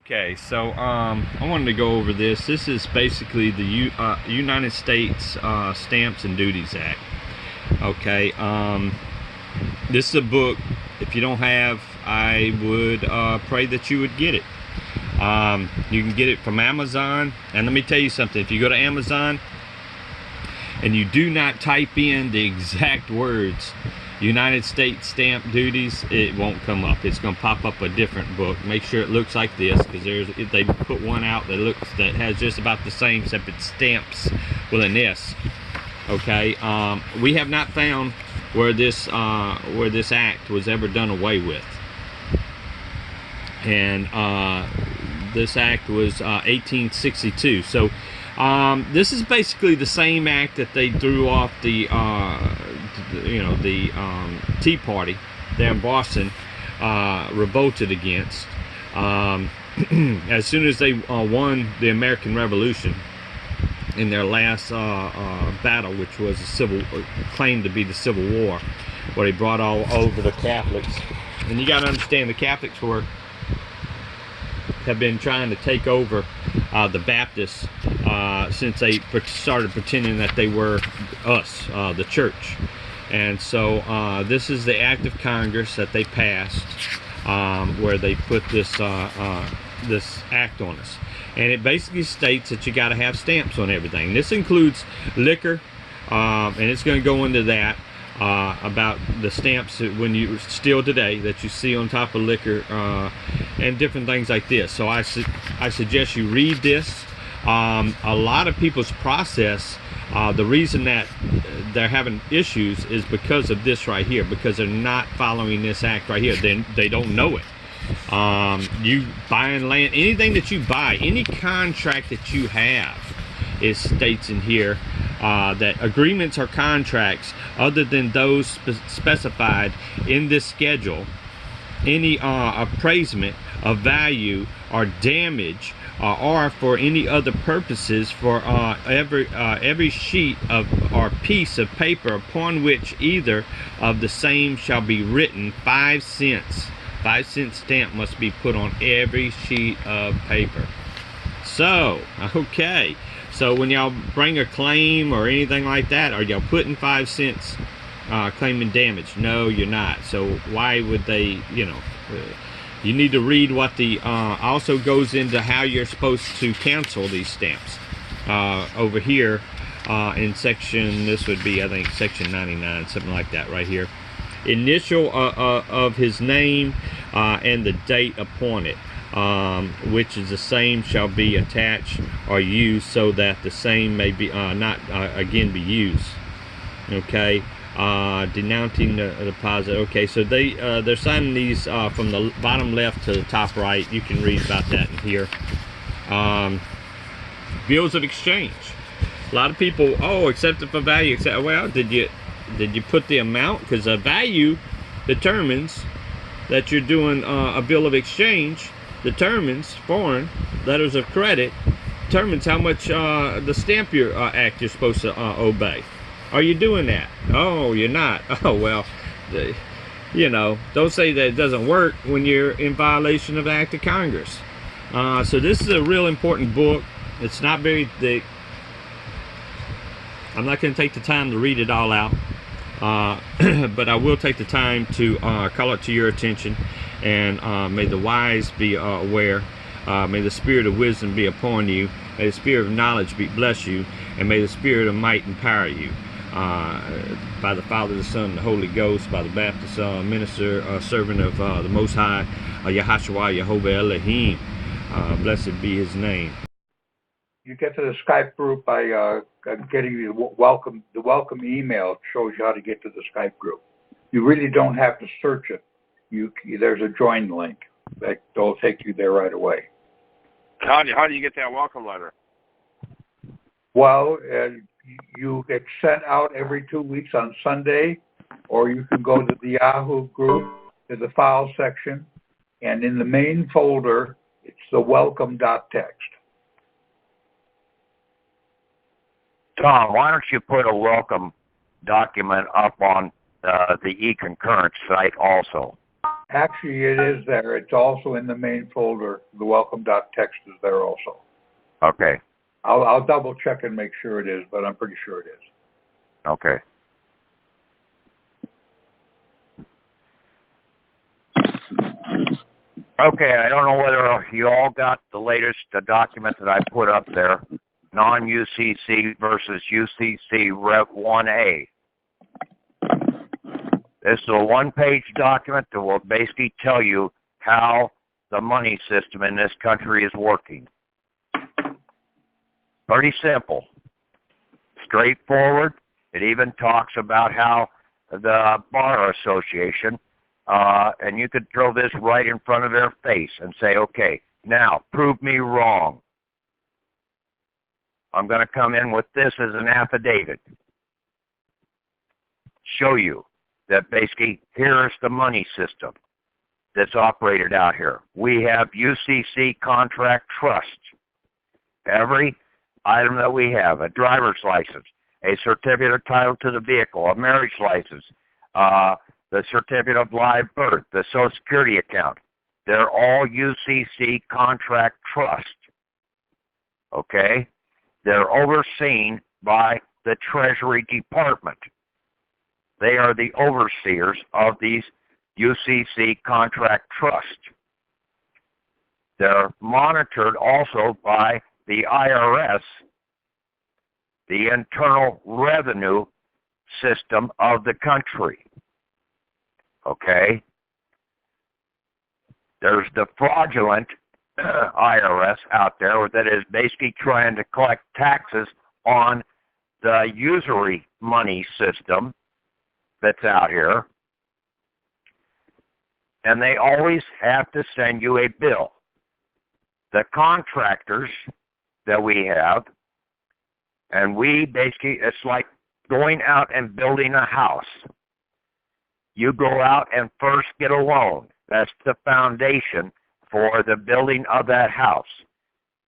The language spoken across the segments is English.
Okay, so I wanted to go over this. This is basically the United States Stamps and Duties Act. Okay, this is a book. If you don't have, I would pray that you would get it. You can get it from Amazon. And let me tell you something. If you go to Amazon and you do not type in the exact words United States Stamp Duties, it won't come up. It's going to pop up a different book. Make sure it looks like this, because they put one out that has just about the same, except it stamps with an S. Okay, we have not found where this act was ever done away with, and this act was 1862. So this is basically the same act that they threw off the Tea Party there in Boston, revolted against. As soon as they won the American Revolution in their last battle, which was claimed to be the Civil War, where they brought all over the Catholics. And you got to understand, the Catholics have been trying to take over the Baptists since they started pretending that they were us, the church. And so this is the act of Congress that they passed, where they put this act on us. And it basically states that you got to have stamps on everything. This includes liquor, and it's going to go into that, about the stamps when you still today that you see on top of liquor, and different things like this. So I suggest you read this. A lot of people's process, the reason that they're having issues is because of this right here, because they're not following this act right here. They don't know it. You buying land, anything that you buy, any contract that you have, it states in here that agreements or contracts other than those specified in this schedule, any appraisement of value or damage, or for any other purposes, for every sheet of or piece of paper upon which either of the same shall be written, 5 cents. 5-cent stamp must be put on every sheet of paper. So, okay. So when y'all bring a claim or anything like that, are y'all putting 5 cents claiming damage? No, you're not. So why would they, you need to read what the also goes into how you're supposed to cancel these stamps. Over here in section, this would be, I think, section 99, something like that right here. Initial of his name and the date upon it, which is the same, shall be attached or used, so that the same may be not again be used. Okay, denouncing the deposit. Okay, so they're signing these from the bottom left to the top right. You can read about that in here. Bills of exchange. A lot of people, accepted for value. Well, did you put the amount? Because the value determines that you're doing a bill of exchange, determines foreign letters of credit, determines how much the stamp act you're supposed to obey. Are you doing that? Oh, you're not. Oh, well, don't say that it doesn't work when you're in violation of the Act of Congress. So this is a real important book. It's not very thick. I'm not going to take the time to read it all out. But I will take the time to call it to your attention, and may the wise be aware, may the spirit of wisdom be upon you, may the spirit of knowledge bless you, and may the spirit of might empower you, by the Father, the Son, and the Holy Ghost, by the Baptist minister, servant of the Most High, Yahashua, Yehovah Elohim. Blessed be his name. You get to the Skype group by getting the welcome email. Shows you how to get to the Skype group. You really don't have to search it. There's a join link that'll take you there right away. How do you get that welcome letter? Well, you get sent out every 2 weeks on Sunday, or you can go to the Yahoo group, to the file section, and in the main folder, it's the welcome.txt. Tom, why don't you put a welcome document up on the e-concurrence site also? Actually, it is there. It's also in the main folder. The welcome.txt is there also. Okay. I'll double check and make sure it is, but I'm pretty sure it is. Okay. Okay, I don't know whether you all got the latest document that I put up there, non-UCC versus UCC Rev 1A. This is a one-page document that will basically tell you how the money system in this country is working. Pretty simple, straightforward. It even talks about how the Bar Association, and you could throw this right in front of their face and say, okay, now prove me wrong. I'm going to come in with this as an affidavit. Show you that basically here's the money system that's operated out here. We have UCC contract trusts. Every item that we have, a driver's license, a certificate of title to the vehicle, a marriage license, the certificate of live birth, the Social Security account, they're all UCC contract trust. Okay? They're overseen by the Treasury Department. They are the overseers of these UCC contract trusts. They're monitored also by the IRS, the Internal Revenue System of the country. Okay? There's the fraudulent IRS out there that is basically trying to collect taxes on the usury money system that's out here. And they always have to send you a bill. The contractors that we have, and we basically, it's like going out and building a house. You go out and first get a loan. That's the foundation for the building of that house.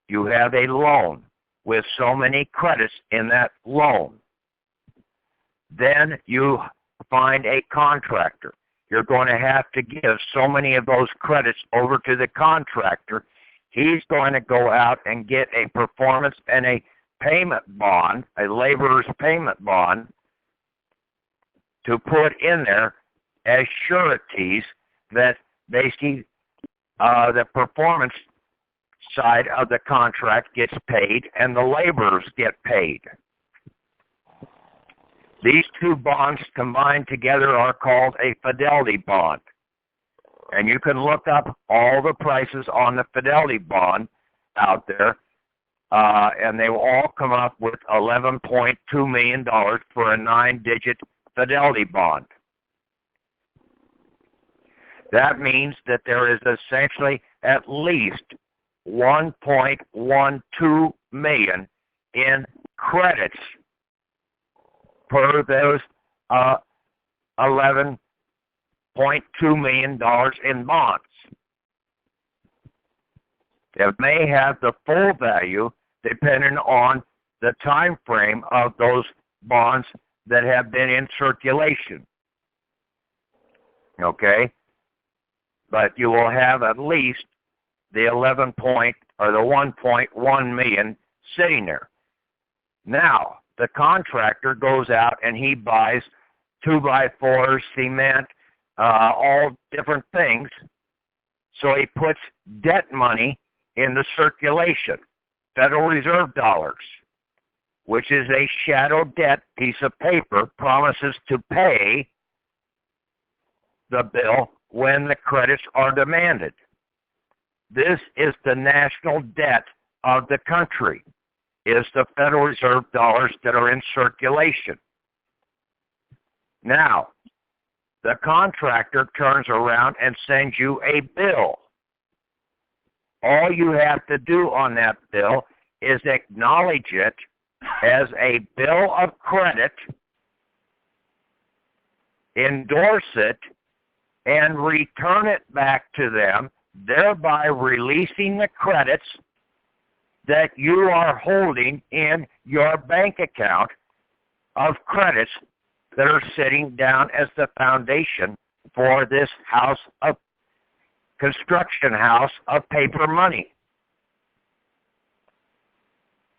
You have a loan with so many credits in that loan. Then you find a contractor. You're going to have to give so many of those credits over to the contractor. He's going to go out and get a performance and a payment bond, a laborer's payment bond, to put in there as sureties that basically the performance side of the contract gets paid and the laborers get paid. These two bonds combined together are called a fidelity bond. And you can look up all the prices on the fidelity bond out there, and they will all come up with $11.2 million for a 9-digit fidelity bond. That means that there is essentially at least $1.12 million in credits per those $11.2 million in bonds. It may have the full value depending on the time frame of those bonds that have been in circulation. Okay? But you will have at least the 1.1 million sitting there. Now, the contractor goes out and he buys 2x4s, cement, all different things. So he puts debt money in the circulation, Federal Reserve dollars, which is a shadow debt piece of paper, promises to pay the bill when the credits are demanded. This is the national debt of the country, is the Federal Reserve dollars that are in circulation. Now, the contractor turns around and sends you a bill. All you have to do on that bill is acknowledge it as a bill of credit, endorse it, and return it back to them, thereby releasing the credits that you are holding in your bank account of credits that are sitting down as the foundation for this house of construction house of paper money.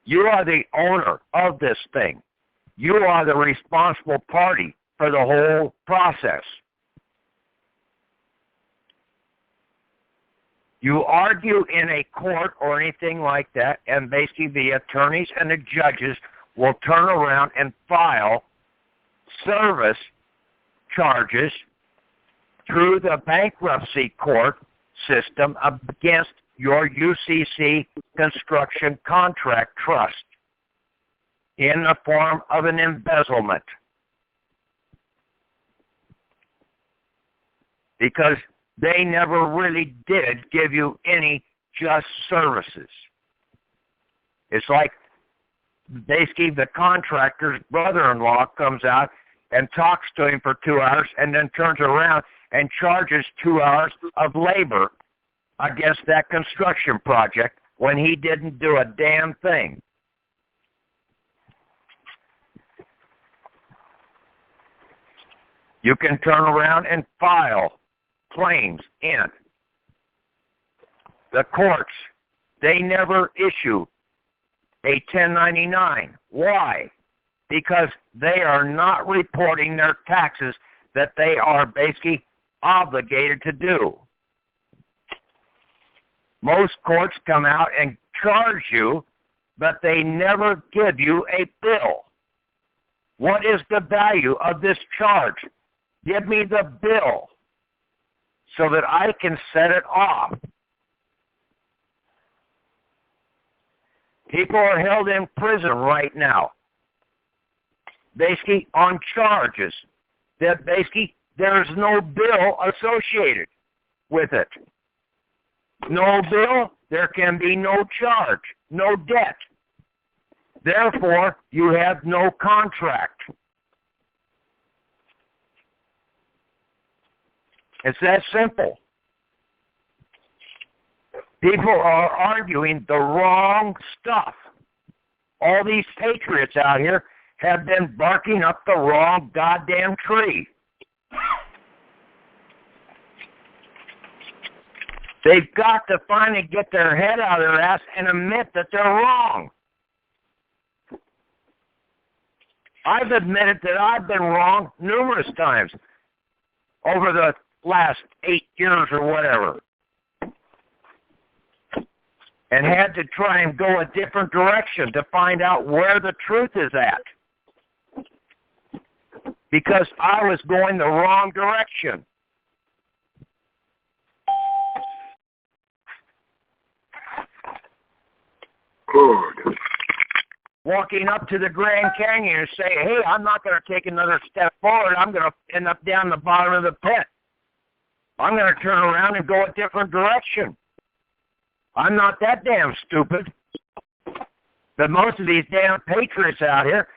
You are the owner of this thing. You are the responsible party for the whole process. You argue in a court or anything like that, and basically the attorneys and the judges will turn around and file service charges through the bankruptcy court system against your UCC construction contract trust in the form of an embezzlement. Because they never really did give you any just services. It's like basically the contractor's brother-in-law comes out and talks to him for 2 hours and then turns around and charges 2 hours of labor against that construction project when he didn't do a damn thing. You can turn around and file claims in. The courts, they never issue a 1099. Why? Because they are not reporting their taxes that they are basically obligated to do. Most courts come out and charge you, but they never give you a bill. What is the value of this charge? Give me the bill so that I can set it off. People are held in prison right now, basically on charges that basically there's no bill associated with it. No bill, there can be no charge, no debt. Therefore, you have no contract. It's that simple. People are arguing the wrong stuff. All these patriots out here have been barking up the wrong goddamn tree. They've got to finally get their head out of their ass and admit that they're wrong. I've admitted that I've been wrong numerous times over the last 8 years or whatever, and had to try and go a different direction to find out where the truth is at, because I was going the wrong direction. Good. Walking up to the Grand Canyon and say, hey, I'm not going to take another step forward. I'm going to end up down the bottom of the pit. I'm going to turn around and go a different direction. I'm not that damn stupid. But most of these damn patriots out here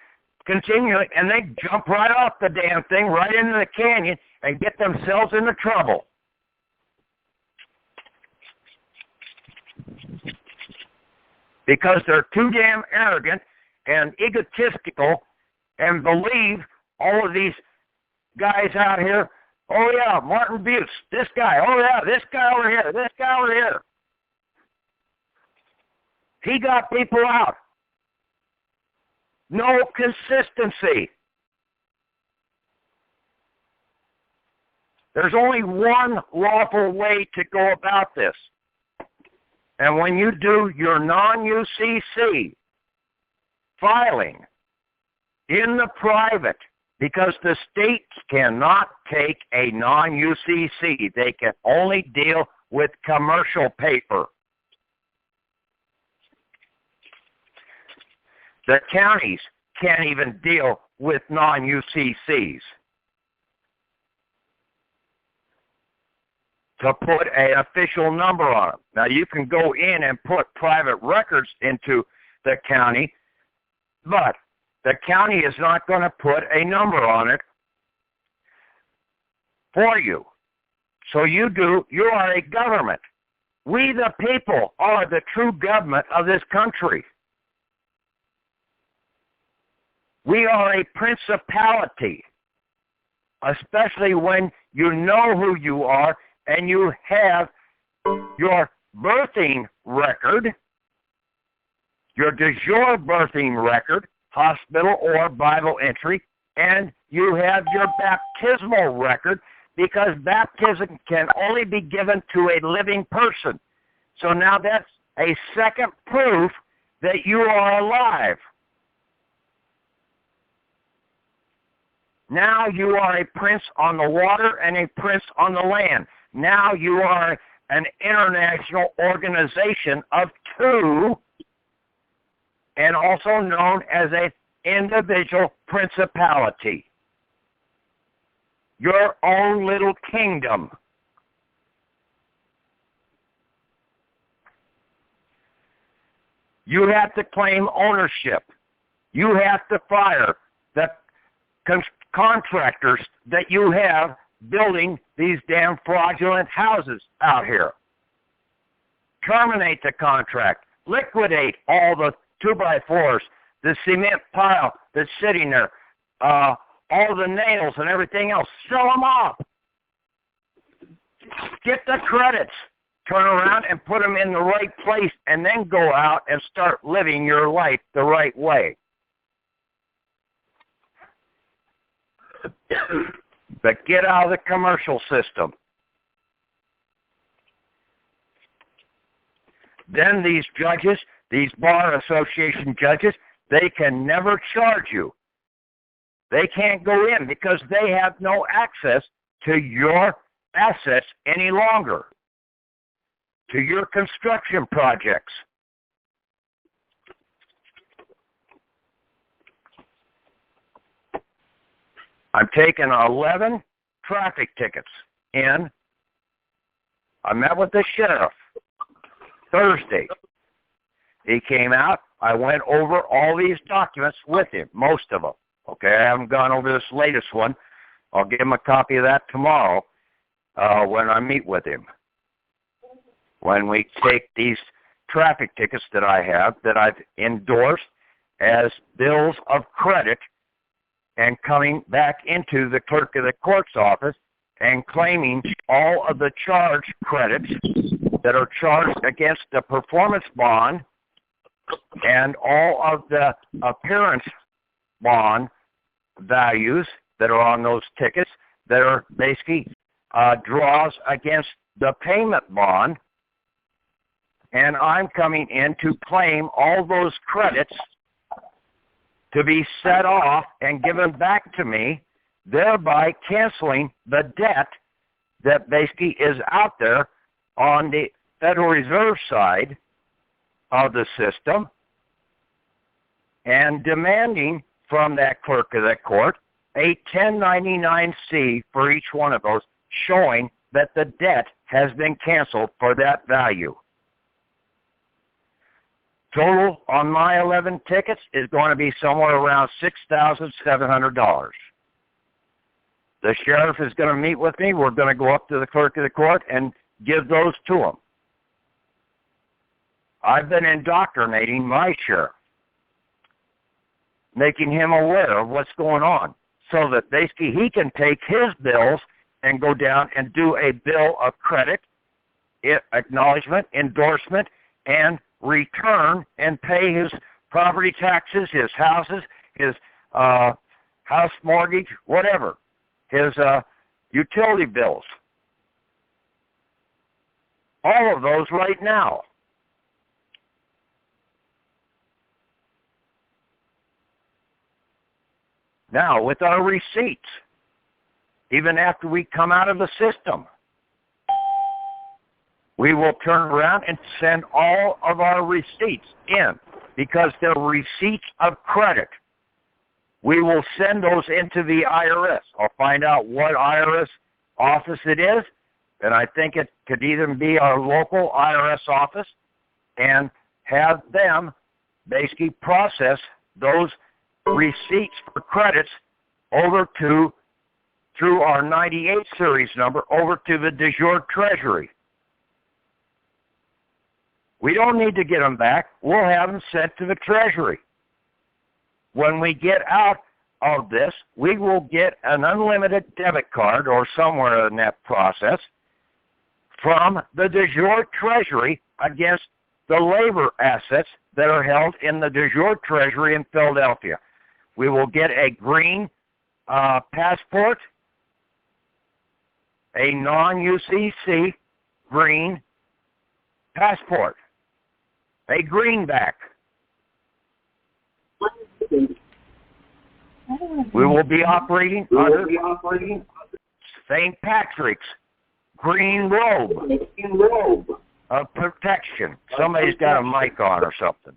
continually, and they jump right off the damn thing, right into the canyon, and get themselves into trouble. Because they're too damn arrogant and egotistical and believe all of these guys out here, oh yeah, Martin Butts, this guy, oh yeah, this guy over here, this guy over here. He got people out. No consistency. There's only one lawful way to go about this. And when you do your non-UCC filing in the private, because the states cannot take a non-UCC, they can only deal with commercial paper. The counties can't even deal with non-UCCs. To put an official number on them. Now, you can go in and put private records into the county, but the county is not going to put a number on it for you. So you are a government. We, the people, are the true government of this country. We are a principality, especially when you know who you are and you have your birthing record, your de jure birthing record, hospital or Bible entry, and you have your baptismal record, because baptism can only be given to a living person. So now that's a second proof that you are alive. Now you are a prince on the water and a prince on the land. Now you are an international organization of two, and also known as an individual principality. Your own little kingdom. You have to claim ownership. You have to fire the contractors that you have building these damn fraudulent houses out here. Terminate the contract. Liquidate all the 2x4s, the cement pile that's sitting there, all the nails and everything else. Sell them off. Get the credits. Turn around and put them in the right place, and then go out and start living your life the right way. But get out of the commercial system. Then these judges, these bar association judges, they can never charge you. They can't go in because they have no access to your assets any longer, to your construction projects. I'm taking 11 traffic tickets in. I met with the sheriff Thursday. He came out. I went over all these documents with him, most of them. Okay, I haven't gone over this latest one. I'll give him a copy of that tomorrow when I meet with him. When we take these traffic tickets that I have, that I've endorsed as bills of credit, and coming back into the clerk of the court's office and claiming all of the charge credits that are charged against the performance bond and all of the appearance bond values that are on those tickets that are basically draws against the payment bond. And I'm coming in to claim all those credits to be set off and given back to me, thereby canceling the debt that basically is out there on the Federal Reserve side of the system, and demanding from that clerk of the court a 1099-C for each one of those, showing that the debt has been canceled for that value. Total on my 11 tickets is going to be somewhere around $6,700. The sheriff is going to meet with me. We're going to go up to the clerk of the court and give those to him. I've been indoctrinating my sheriff, making him aware of what's going on, so that basically he can take his bills and go down and do a bill of credit, acknowledgement, endorsement, and return and pay his property taxes, his houses, his house mortgage, whatever, his utility bills. All of those right now. Now, with our receipts, even after we come out of the system, we will turn around and send all of our receipts in, because they're receipts of credit. We will send those into the IRS. I'll find out what IRS office it is, and I think it could even be our local IRS office, and have them basically process those receipts for credits over to, through our 98 series number, over to the de jure Treasury. We don't need to get them back. We'll have them sent to the Treasury. When we get out of this, we will get an unlimited debit card or somewhere in that process from the de jure treasury against the labor assets that are held in the de jure treasury in Philadelphia. We will get a green passport, a non-UCC green passport, a greenback. We will be operating under St. Patrick's green robe of protection. Somebody's got a mic on or something.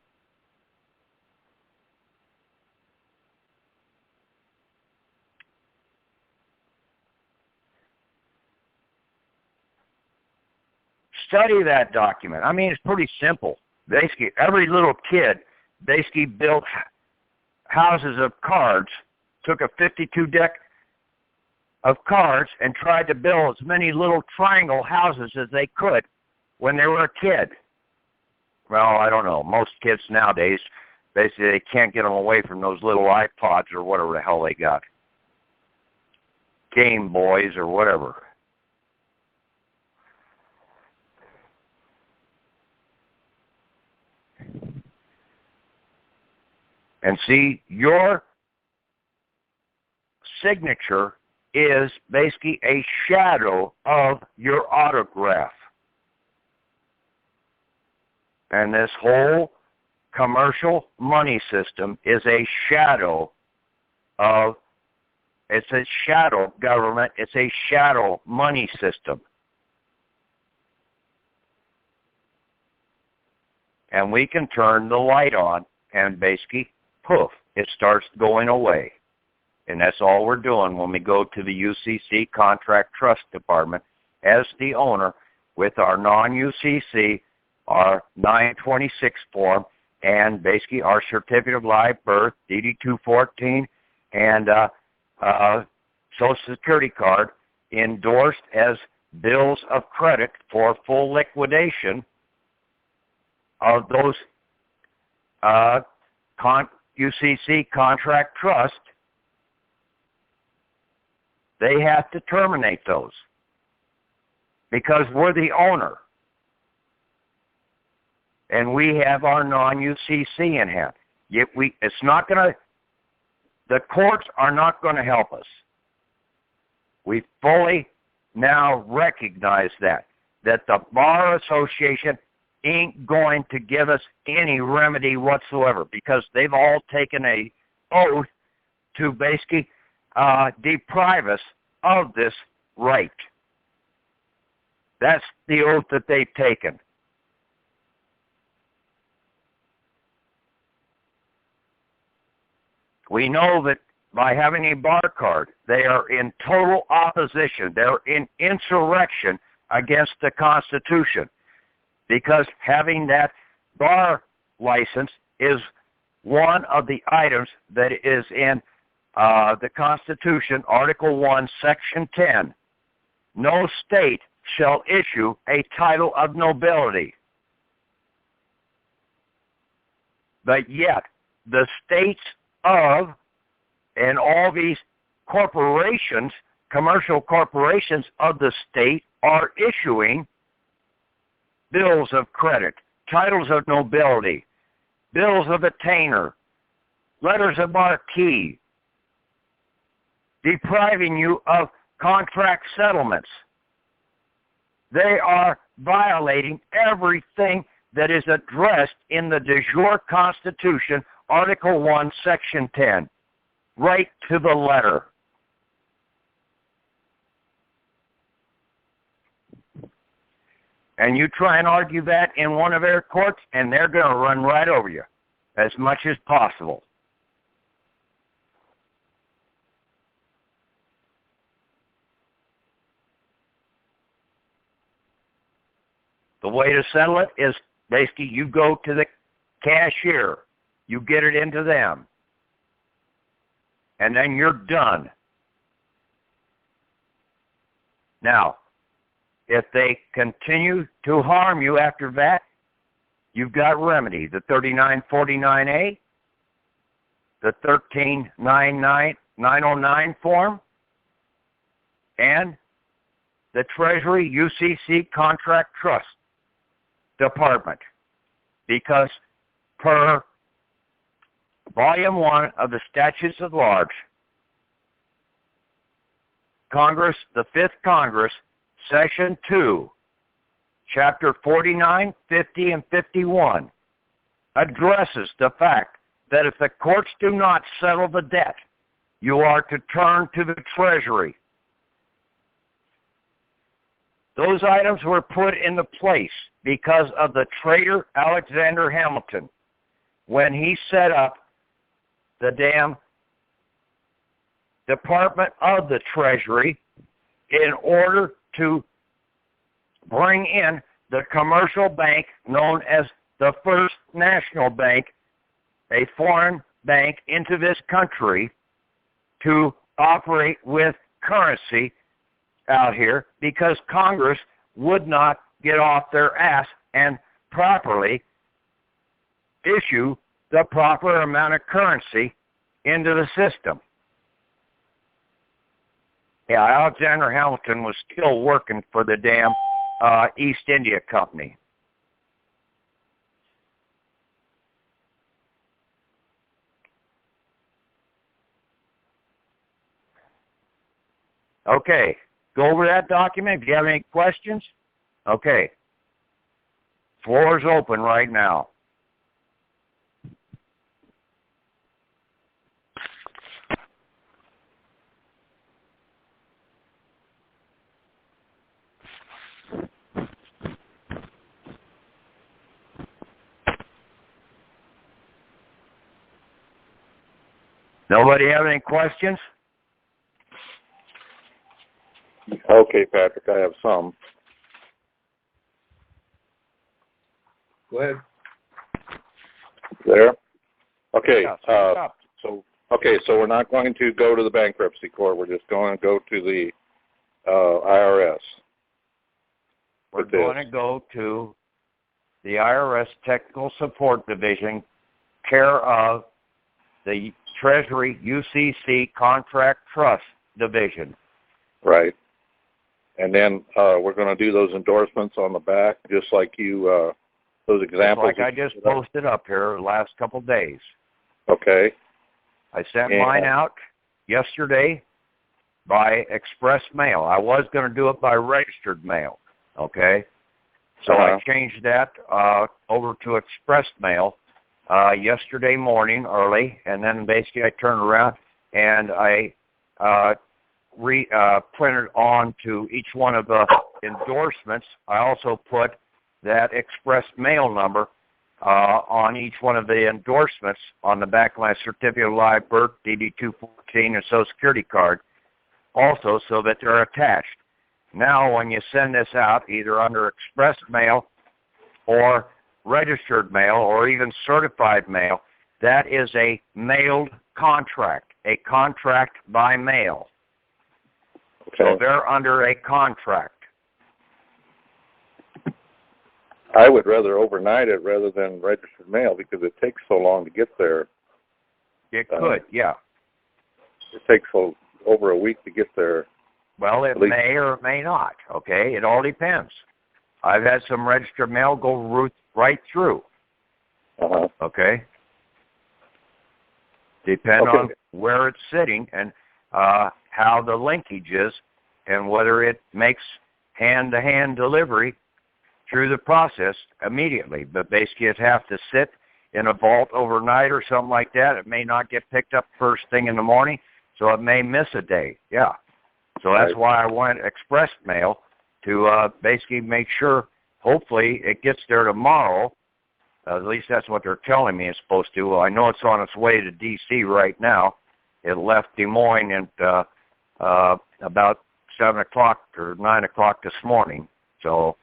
Study that document. I mean, it's pretty simple. Basically, every little kid basically built houses of cards, took a 52 deck of cards and tried to build as many little triangle houses as they could when they were a kid. Well, I don't know. Most kids nowadays, basically, they can't get them away from those little iPods or whatever the hell they got. Game Boys or whatever. And see, your signature is basically a shadow of your autograph. And this whole commercial money system is a shadow of, it's a shadow government, it's a shadow money system. And we can turn the light on and basically, poof, it starts going away. And that's all we're doing when we go to the UCC Contract Trust Department as the owner with our non-UCC, our 926 form, and basically our certificate of live birth, DD-214, and Social Security card endorsed as bills of credit for full liquidation of those UCC Contract Trust. They have to terminate those because we're the owner. And we have our non-UCC in hand. Yet it's not going to, the courts are not going to help us. We fully now recognize that the Bar Association ain't going to give us any remedy whatsoever because they've all taken a oath to basically deprive us of this right. That's the oath that they've taken. We know that by having a bar card, they are in total opposition. They're in insurrection against the Constitution because having that bar license is one of the items that is in the Constitution, Article 1, Section 10. No state shall issue a title of nobility. But yet, the states of, and all these corporations, commercial corporations of the state are issuing bills of credit, titles of nobility, bills of attainder, letters of marque, depriving you of contract settlements. They are violating everything that is addressed in the de jure Constitution, Article 1, Section 10, right to the letter. And you try and argue that in one of their courts, and they're going to run right over you as much as possible. The way to settle it is basically you go to the cashier, you get it into them, and then you're done. Now, if they continue to harm you after that, you've got remedy. The 3949A, the 1399909 form, and the Treasury UCC Contract Trust Department, because per Volume 1 of the Statutes at Large, Congress, the 5th Congress, Section 2, Chapter 49, 50, and 51, addresses the fact that if the courts do not settle the debt, you are to turn to the Treasury. Those items were put into place because of the traitor Alexander Hamilton when he set up the damn Department of the Treasury in order to bring in the commercial bank known as the First National Bank, a foreign bank, into this country to operate with currency out here, because Congress would not get off their ass and properly issue the proper amount of currency into the system. Yeah, Alexander Hamilton was still working for the damn East India Company. Okay, go over that document. If you have any questions, okay. Floor is open right now. Nobody have any questions? Okay, Patrick, I have some. Go ahead. There? Okay, Yeah, speak up. so we're not going to go to the bankruptcy court. We're just going to go to the IRS. We're going to go to the IRS Technical Support Division, care of the Treasury UCC Contract Trust Division. Right. And then we're going to do those endorsements on the back, just like you, those examples. Just like I just posted up here the last couple of days. Okay. I sent mine out yesterday by express mail. I was going to do it by registered mail, okay? So I changed that over to express mail yesterday morning early, and then basically I turned around and I printed on to each one of the endorsements. I also put that express mail number on each one of the endorsements on the back of my certificate of live birth, DD-214, and Social Security card, also, so that they're attached. Now, when you send this out, either under express mail or registered mail or even certified mail, that is a mailed contract, a contract by mail. Okay. So they're under a contract. I would rather overnight it rather than registered mail because it takes so long to get there. It could, yeah. It takes over a week to get there. Well, it may or it may not, okay? It all depends. I've had some registered mail go right through, okay? Depend on where it's sitting and how the linkage is and whether it makes hand-to-hand delivery through the process immediately. But basically, it'd have to sit in a vault overnight or something like that. It may not get picked up first thing in the morning, so it may miss a day, yeah. So that's why I went express mail to basically make sure, hopefully, it gets there tomorrow. At least that's what they're telling me it's supposed to. Well, I know it's on its way to D.C. right now. It left Des Moines at about 7 o'clock or 9 o'clock this morning. So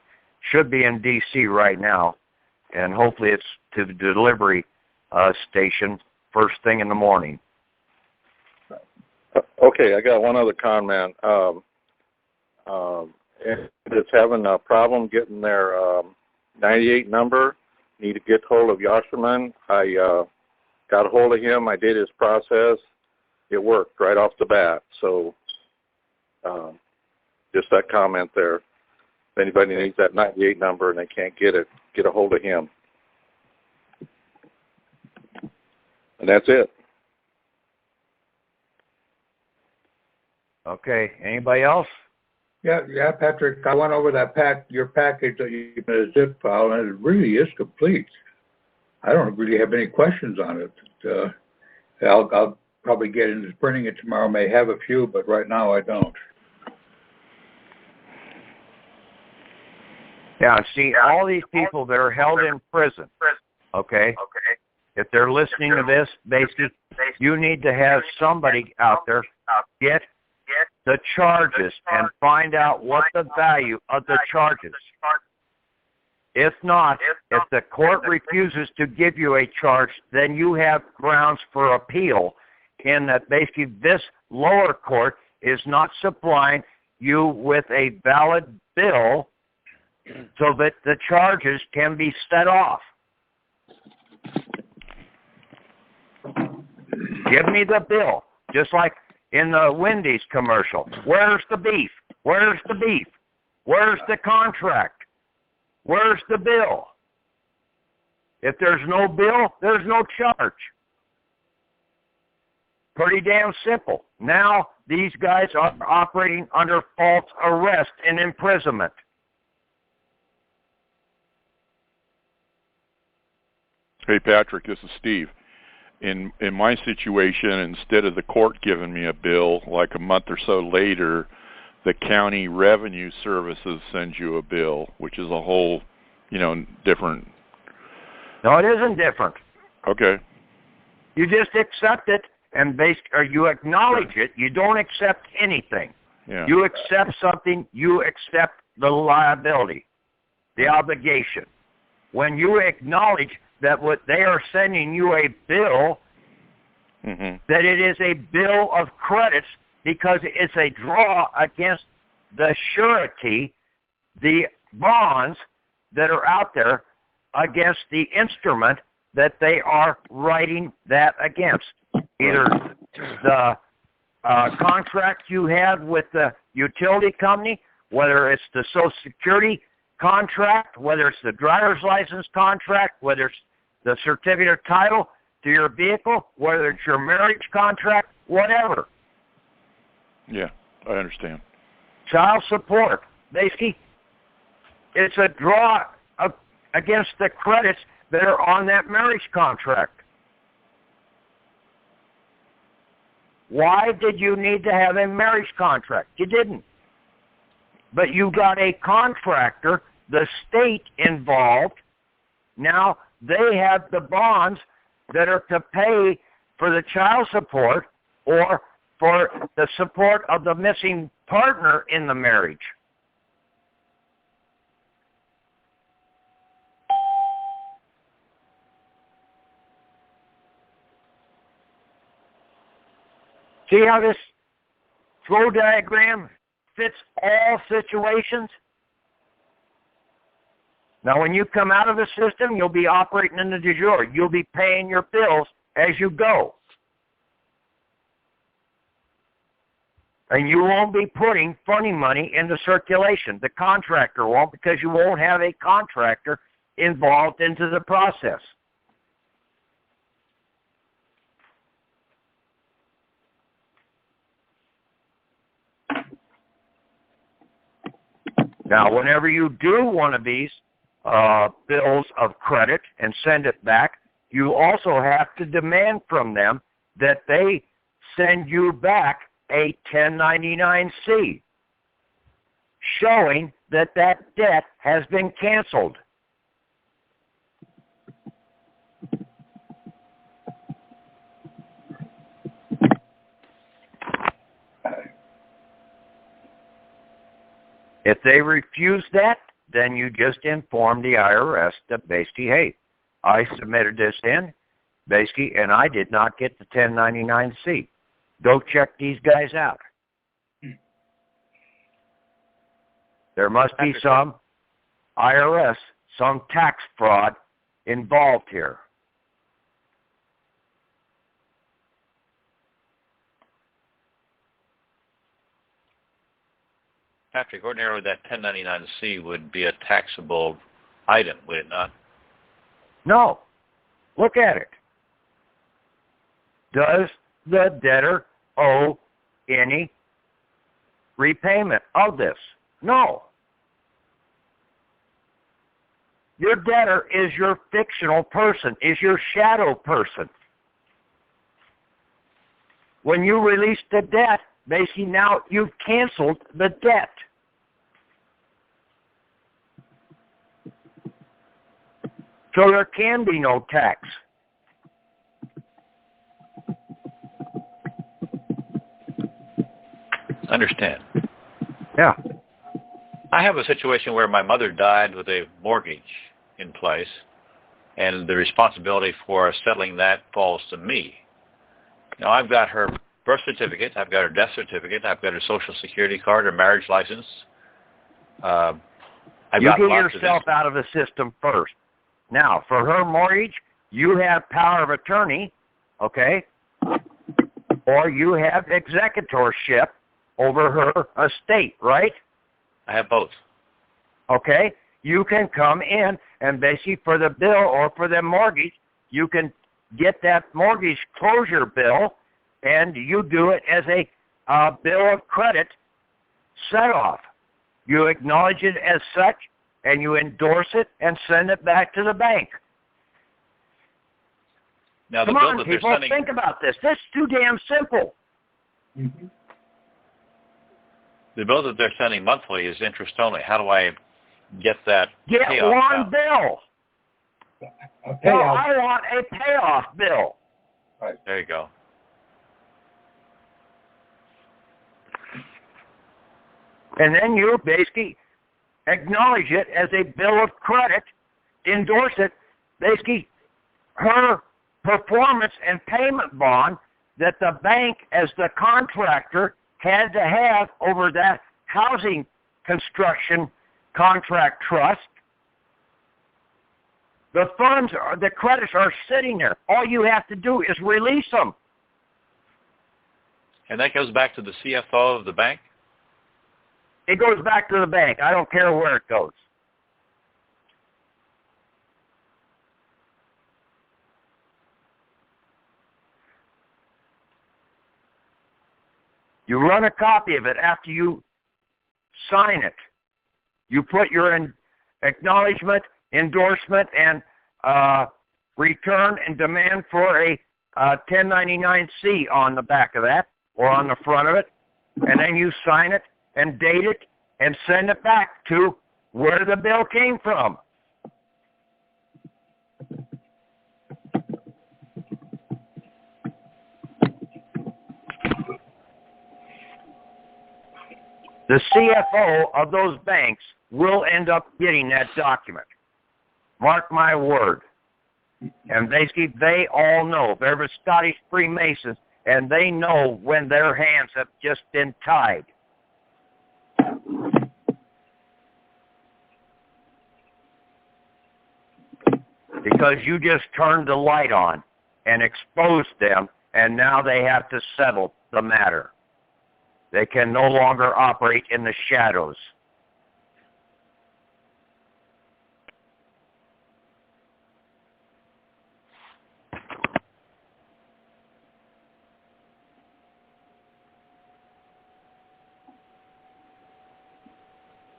should be in D.C. right now. And hopefully it's to the delivery station first thing in the morning. Okay, I got one other comment. It's having a problem getting their 98 number. Need to get hold of Yasherman. I got a hold of him. I did his process. It worked right off the bat. So Just that comment there. If anybody needs that 98 number and they can't get it, get a hold of him. And that's it. Okay. Anybody else? Yeah, Patrick, I went over your package that you in a zip file, and it really is complete. I don't really have any questions on it. I'll probably get into printing it tomorrow. May have a few, but right now I don't. Yeah, see, all these people that are held in prison, okay, if they're listening to this, basically, you need to have somebody out there get the charges and find out what the value of the charges. If not, if the court refuses to give you a charge, then you have grounds for appeal in that basically this lower court is not supplying you with a valid bill so that the charges can be set off. Give me the bill, just like in the Wendy's commercial. Where's the beef? Where's the beef? Where's the contract? Where's the bill? If there's no bill, there's no charge. Pretty damn simple. Now these guys are operating under false arrest and imprisonment. Hey, Patrick, this is Steve. In my situation, instead of the court giving me a bill, like a month or so later, the county revenue services sends you a bill, which is a whole, different. No, it isn't different. Okay. You just accept it and or you acknowledge it. You don't accept anything. Yeah. You accept something, you accept the liability, the obligation. When you acknowledge that what they are sending you a bill, that it is a bill of credits because it's a draw against the surety, the bonds that are out there against the instrument that they are writing that against. Either the contract you had with the utility company, whether it's the Social Security contract, whether it's the driver's license contract, whether it's the certificate of title to your vehicle, whether it's your marriage contract, whatever. Yeah, I understand. Child support, basically, it's a draw against the credits that are on that marriage contract. Why did you need to have a marriage contract? You didn't. But you got a contractor, the state involved. Now they have the bonds that are to pay for the child support or for the support of the missing partner in the marriage. See how this flow diagram fits all situations? Now, when you come out of the system, you'll be operating in the de jure. You'll be paying your bills as you go. And you won't be putting funny money into circulation. The contractor won't, because you won't have a contractor involved into the process. Now, whenever you do one of these bills of credit and send it back, you also have to demand from them that they send you back a 1099-C, showing that that debt has been canceled. If they refuse that, then you just inform the IRS that basically, hey, I submitted this in, basically, and I did not get the 1099-C. Go check these guys out. There must be some IRS, some tax fraud involved here. Patrick, ordinarily that 1099-C would be a taxable item, would it not? No. Look at it. Does the debtor owe any repayment of this? No. Your debtor is your fictional person, is your shadow person. When you release the debt, basically now you've canceled the debt. So there can be no tax. Understand. Yeah. I have a situation where my mother died with a mortgage in place, and the responsibility for settling that falls to me. Now, I've got her birth certificate, I've got her death certificate, I've got her social security card, her marriage license. You get yourself out of the system first. Now, for her mortgage, you have power of attorney, okay? Or you have executorship over her estate, right? I have both. Okay? You can come in and basically for the bill or for the mortgage, you can get that mortgage closure bill and you do it as a bill of credit set off. You acknowledge it as such and you endorse it and send it back to the bank. Now, the Come bill on, that people, they're sending... think about this. This is too damn simple. Mm-hmm. The bill that they're sending monthly is interest only. How do I get that Get payoff one down? bill. Okay, Well, I want a payoff bill. There you go. And then you basically acknowledge it as a bill of credit, endorse it, basically her performance and payment bond that the bank as the contractor had to have over that housing construction contract trust. The funds, the credits are sitting there. All you have to do is release them. And that goes back to the CFO of the bank? It goes back to the bank. I don't care where it goes. You run a copy of it after you sign it. You put your acknowledgement, endorsement, and return and demand for a 1099-C on the back of that or on the front of it, and then you sign it and date it and send it back to where the bill came from. The CFO of those banks will end up getting that document. Mark my word. And basically, they all know. They're the Scottish Freemasons, and they know when their hands have just been tied. Because you just turned the light on and exposed them, and now they have to settle the matter. They can no longer operate in the shadows.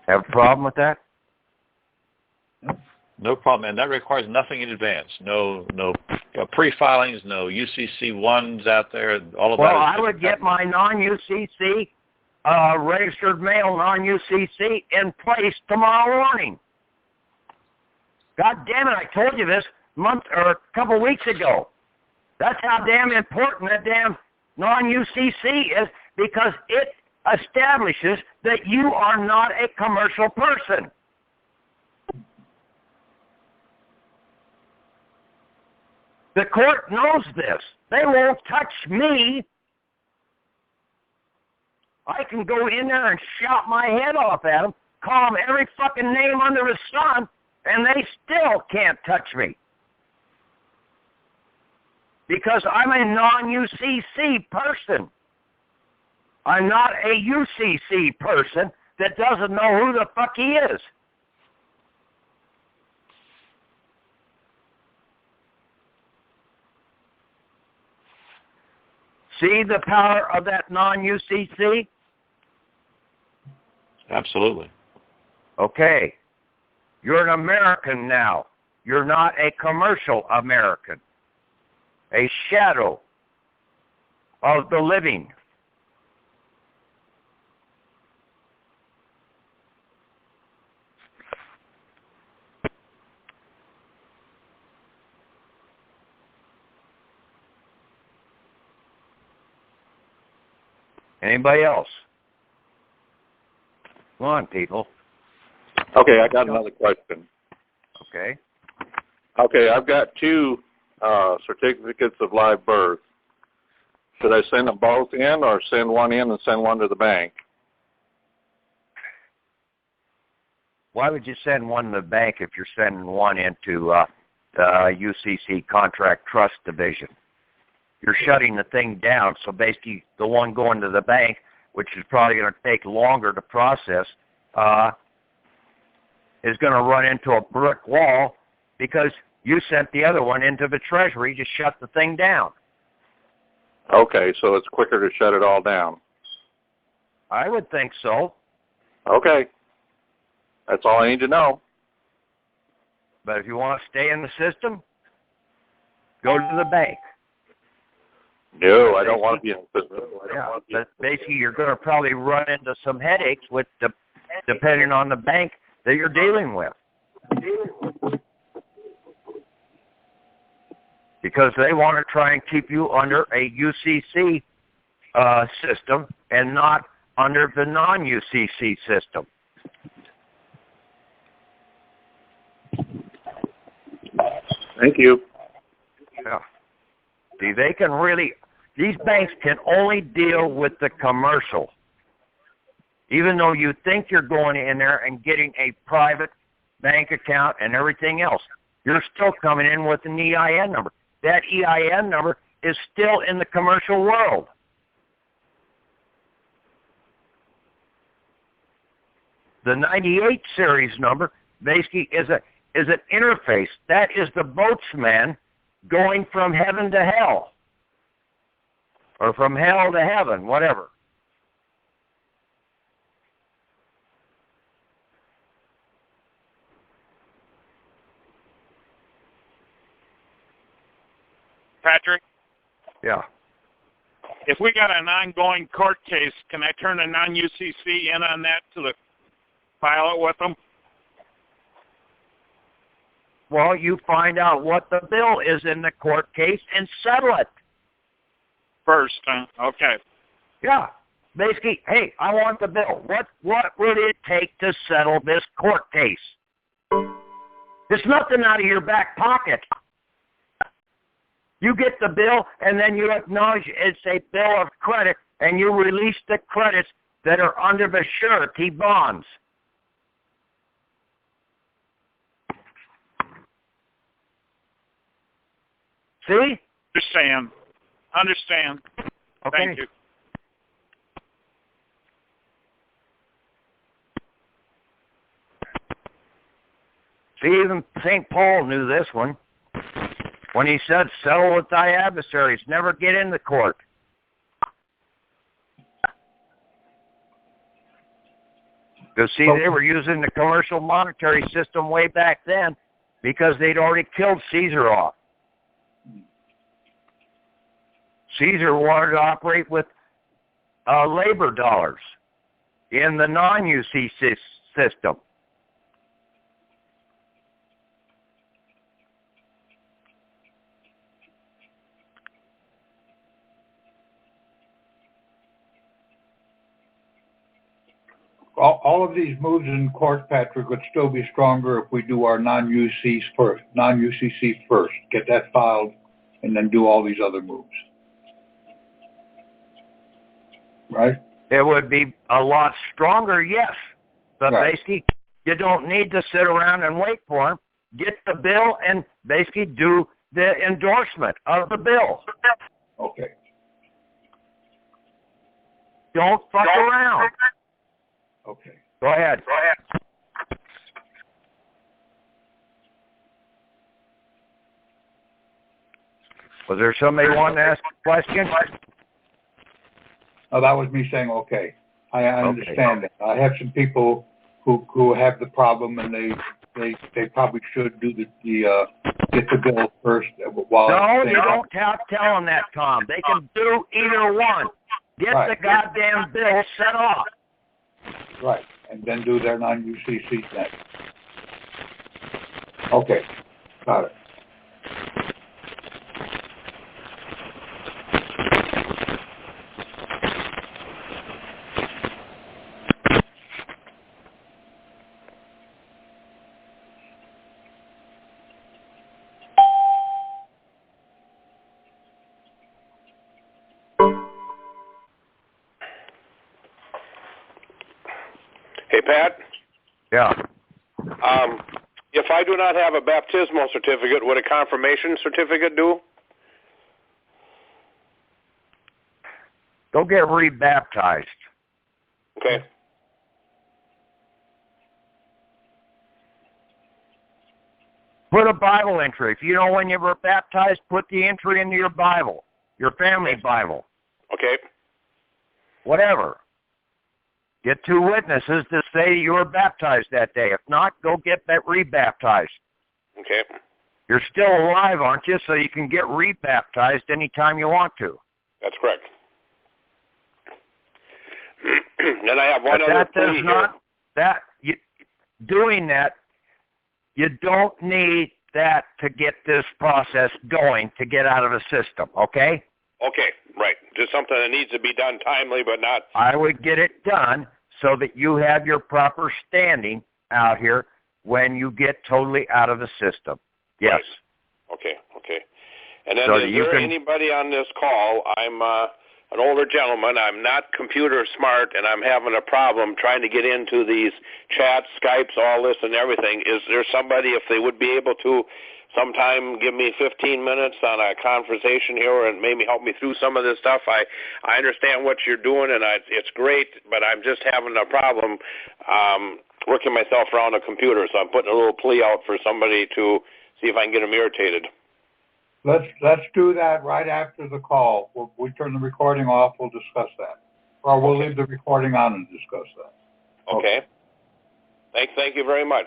Have a problem with that? No problem, and that requires nothing in advance. No pre-filings, no UCC1s out there. All of that. Well, I would get my non-UCC, registered mail non-UCC in place tomorrow morning. God damn it, I told you this month or a couple weeks ago. That's how damn important that damn non-UCC is, because it establishes that you are not a commercial person. The court knows this. They won't touch me. I can go in there and shout my head off at them, call them every fucking name under the sun, and they still can't touch me. Because I'm a non-UCC person. I'm not a UCC person that doesn't know who the fuck he is. See the power of that non-UCC? Absolutely. Okay. You're an American now. You're not a commercial American. A shadow of the living. Anybody else? Come on, people. Okay, I got another question. Okay. Okay, I've got two certificates of live birth. Should I send them both in, or send one in and send one to the bank? Why would you send one to the bank if you're sending one into the UCC Contract Trust Division? You're shutting the thing down, so basically the one going to the bank, which is probably going to take longer to process, is going to run into a brick wall because you sent the other one into the Treasury to shut the thing down. Okay, so it's quicker to shut it all down. I would think so. Okay. That's all I need to know. But if you want to stay in the system, go to the bank. No, I don't want to be in the system. Yeah, but basically you're going to probably run into some headaches with depending on the bank that you're dealing with. Because they want to try and keep you under a UCC system and not under the non-UCC system. Thank you. Yeah. See, they can really, these banks can only deal with the commercial. Even though you think you're going in there and getting a private bank account and everything else, you're still coming in with an EIN number. That EIN number is still in the commercial world. The 98 series number basically is an interface. That is the boatsman going from heaven to hell. Or from hell to heaven, whatever. Patrick, Yeah. if we got an ongoing court case, can I turn a non-UCC in on that to file it with them? Well, you find out what the bill is in the court case and settle it. First, okay. Yeah. Basically, hey, I want the bill. What would it take to settle this court case? It's nothing out of your back pocket. You get the bill, and then you acknowledge it's a bill of credit, and you release the credits that are under the surety bonds. See? Understand. Okay. Thank you. See, even St. Paul knew this one when he said, settle with thy adversaries, never get into court. Because, see, they were using the commercial monetary system way back then because they'd already killed Caesar off. Caesar wanted to operate with labor dollars in the non-UC system. All of these moves in court, Patrick, would still be stronger if we do our non-UCC first, get that filed, and then do all these other moves. Right? It would be a lot stronger, yes. But right. Basically, you don't need to sit around and wait for them. Get the bill and basically do the endorsement of the bill. Okay. Don't fuck around. Okay. Go ahead. Was there somebody wanting to ask a question? Oh, that was me saying, okay. I understand that. I have some people who have the problem, and they probably should do get the bill first. No, you don't tell them that, Tom. They can do either one. Get Right. the goddamn bill set off. Right, and then do their non-UCC next. Okay, got it. Hey, Pat. Yeah. If I do not have a baptismal certificate, would a confirmation certificate do? Go get rebaptized. Okay. Put a Bible entry. If you know when you were baptized, put the entry into your Bible, your family Bible, Okay. whatever. Get 2 witnesses to say you were baptized that day. If not, go get that rebaptized. Okay. You're still alive, aren't you? So you can get rebaptized anytime you want to. That's correct. Then I have one But other that does plea not, doing that, you don't need that to get this process going to get out of the system, okay? Okay, right. Just something that needs to be done timely, but not... I would get it done so that you have your proper standing out here when you get totally out of the system. Yes. Right. Okay. And then So is there anybody on this call? I'm an older gentleman. I'm not computer smart, and I'm having a problem trying to get into these chats, Skypes, all this and everything. Is there somebody, if they would be able to sometime give me 15 minutes on a conversation here and maybe help me through some of this stuff? I understand what you're doing, and it's great, but I'm just having a problem working myself around a computer, so I'm putting a little plea out for somebody to see if I can get them irritated. Let's do that right after the call. We turn the recording off. We'll discuss that, or we'll leave the recording on and discuss that. Okay. Thank you very much.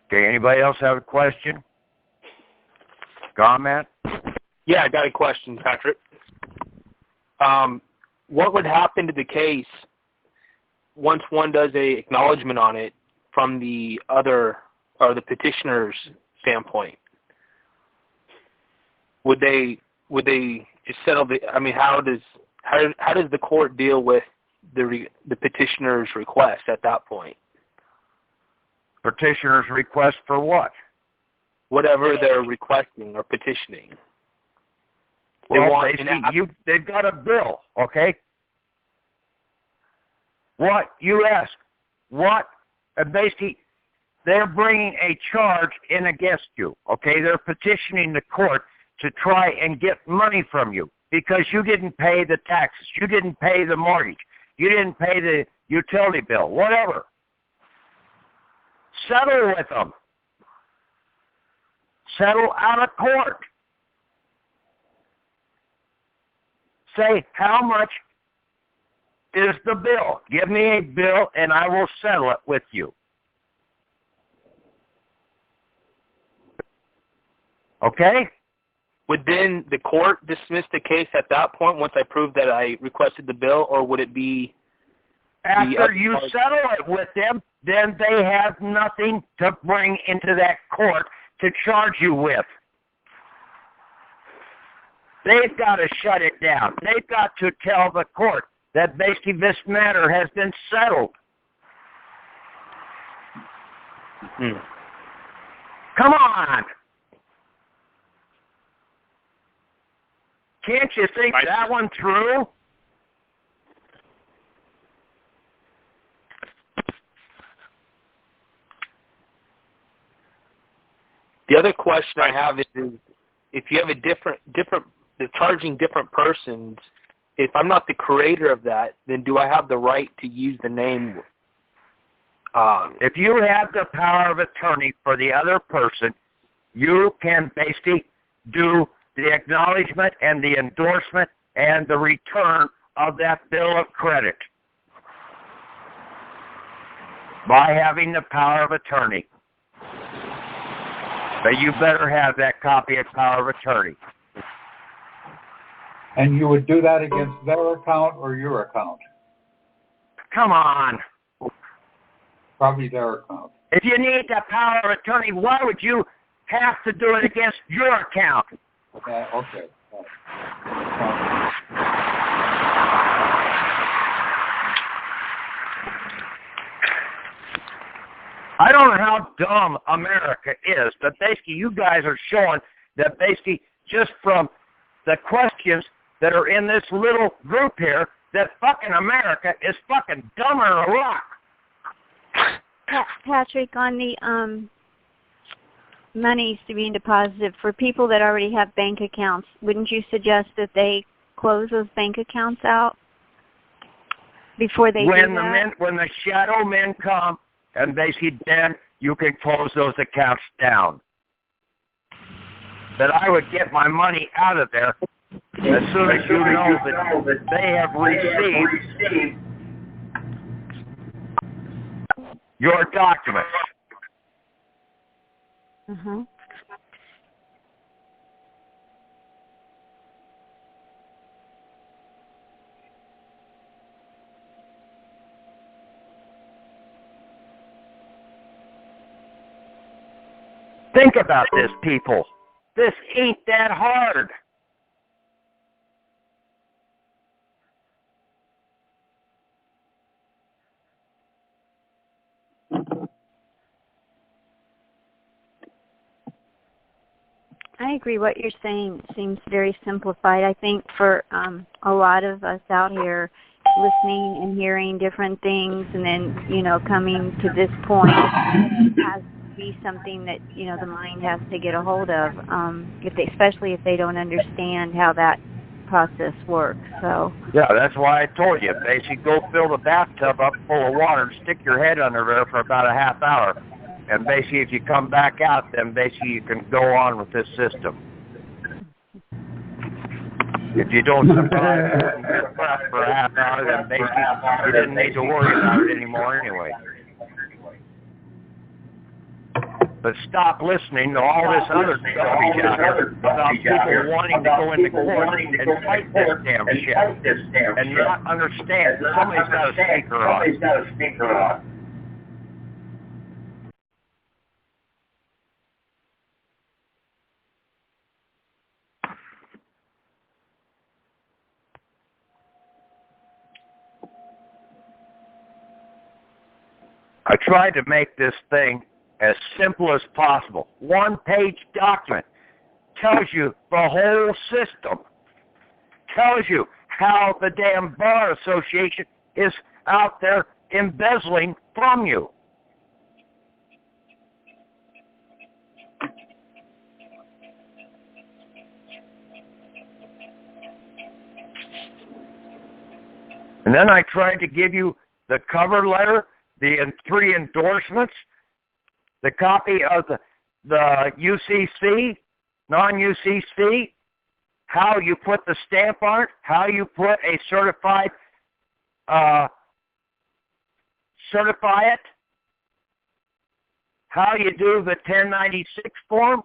Okay, anybody else have a question? Comment? Yeah, I got a question, Patrick. What would happen to the case once one does a acknowledgement on it from the other or the petitioner's standpoint? Would they just settle the? I mean, how does the court deal with the petitioner's request at that point? Petitioner's request for what? Whatever they're requesting or petitioning. Well, they've got a bill, okay? What? You ask. What? Basically, they're bringing a charge in against you, okay? They're petitioning the court to try and get money from you because you didn't pay the taxes. You didn't pay the mortgage. You didn't pay the utility bill, whatever. Settle with them. Settle out of court. Say, how much is the bill? Give me a bill and I will settle it with you. Okay? Would then the court dismiss the case at that point once I prove that I requested the bill, or would it be... After you settle it with them, then they have nothing to bring into that court to charge you with. They've got to shut it down. They've got to tell the court that basically this matter has been settled. Come on. Can't you think that one through? The other question I have is if you have they're charging different persons if I'm not the creator of that, then do I have the right to use the name? If you have the power of attorney for the other person, you can basically do the acknowledgement and the endorsement and the return of that bill of credit by having the power of attorney. But you better have that copy of power of attorney. And you would do that against their account or your account? Come on. Probably their account. If you need the power of attorney, why would you have to do it against your account? Okay. I don't know how dumb America is, but basically you guys are showing that basically just from the questions that are in this little group here, that fucking America is fucking dumber than a rock. Patrick, on the monies to being deposited, for people that already have bank accounts, wouldn't you suggest that they close those bank accounts out before they do that? When the shadow men come, and basically then you can close those accounts down. But I would get my money out of there as soon as you know that they have received your documents. Mm-hmm. Think about this, people. This ain't that hard. I agree. What you're saying seems very simplified. I think for a lot of us out here listening and hearing different things and then, coming to this point has to be something that, the mind has to get a hold of, especially if they don't understand how that process works. So yeah, that's why I told you. Basically, go fill the bathtub up full of water and stick your head under there for about a half hour. And basically, if you come back out, then basically you can go on with this system. If you don't survive and get left for a half hour, then basically you didn't need to worry about it anymore anyway. But stop listening to all this other garbage out here about people wanting to go into court and fight this damn shit and not understand somebody's got a speaker on. I tried to make this thing as simple as possible. One-page document tells you the whole system. Tells you how the damn bar association is out there embezzling from you. And then I tried to give you the cover letter, the 3 endorsements, the copy of the UCC, non-UCC, how you put the stamp on it, how you put a certify it, how you do the 1096 form.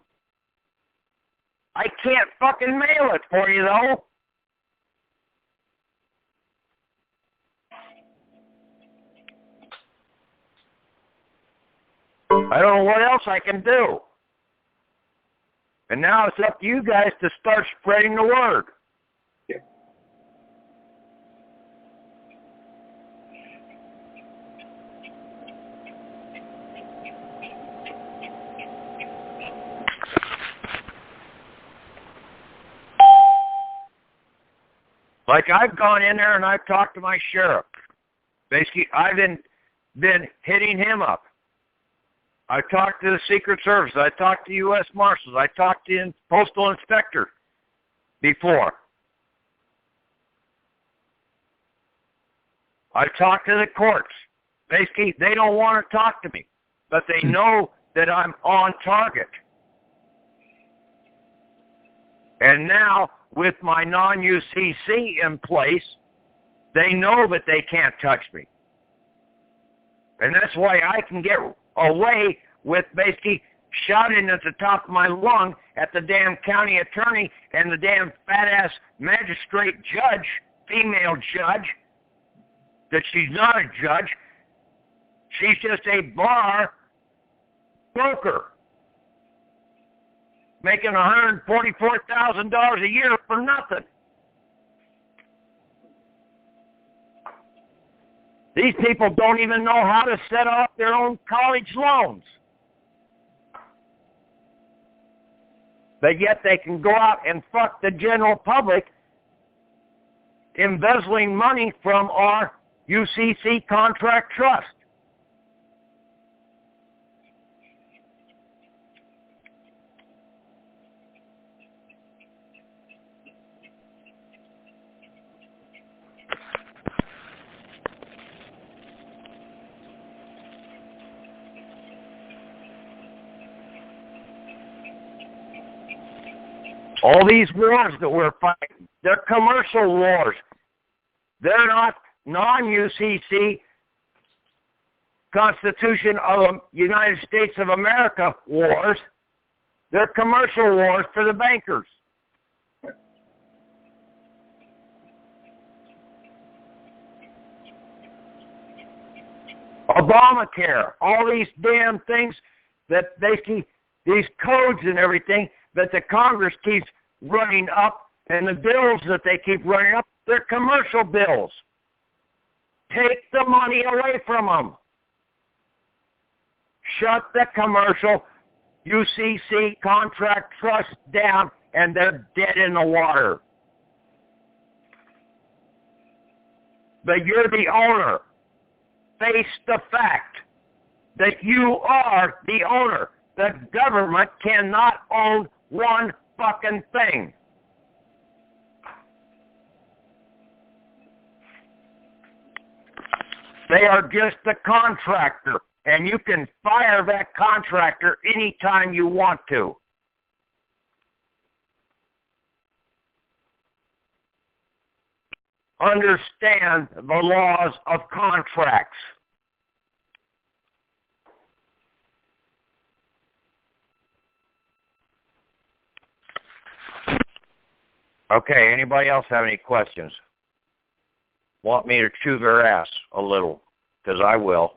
I can't fucking mail it for you, though. I don't know what else I can do. And now it's up to you guys to start spreading the word. Yeah. Like I've gone in there and I've talked to my sheriff. Basically, I've been hitting him up. I talked to the Secret Service. I talked to U.S. Marshals. I talked to the Postal Inspector before. I talked to the courts. Basically, they don't want to talk to me, but they know that I'm on target. And now, with my non-UCC in place, they know that they can't touch me. And that's why I can get away with basically shouting at the top of my lung at the damn county attorney and the damn fat-ass magistrate judge, female judge, that she's not a judge. She's just a bar broker making $144,000 a year for nothing. These people don't even know how to set off their own college loans. But yet they can go out and fuck the general public, embezzling money from our UCC contract trust. All these wars that we're fighting, they're commercial wars. They're not non-UCC Constitution of the United States of America wars. They're commercial wars for the bankers. Obamacare, all these damn things that basically, these codes and everything that the Congress keeps running up, and the bills that they keep running up, they're commercial bills. Take the money away from them. Shut the commercial UCC contract trust down, and they're dead in the water. But you're the owner. Face the fact that you are the owner. The government cannot own one fucking thing. They are just a contractor, and you can fire that contractor anytime you want to. Understand the laws of contracts. Okay, anybody else have any questions? Want me to chew their ass a little? Because I will.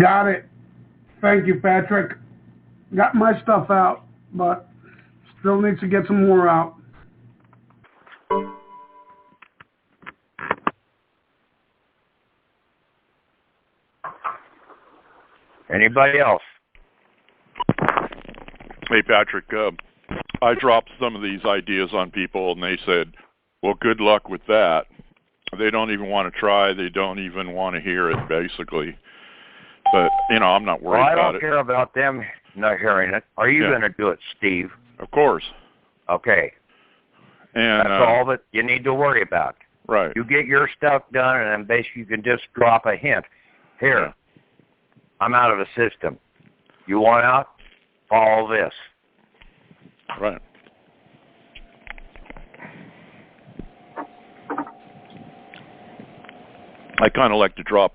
Got it. Thank you, Patrick. Got my stuff out, but still needs to get some more out. Anybody else? Hey, Patrick, I dropped some of these ideas on people, and they said, well, good luck with that. They don't even want to try. They don't even want to hear it, basically. But, you know, I'm not worried about it. I don't care about them not hearing it. Are you going to do it, Steve? Of course. Okay. And that's all that you need to worry about. Right. You get your stuff done, and then basically you can just drop a hint. Here, I'm out of the system. You want out? Follow this. Right. I kind of like to drop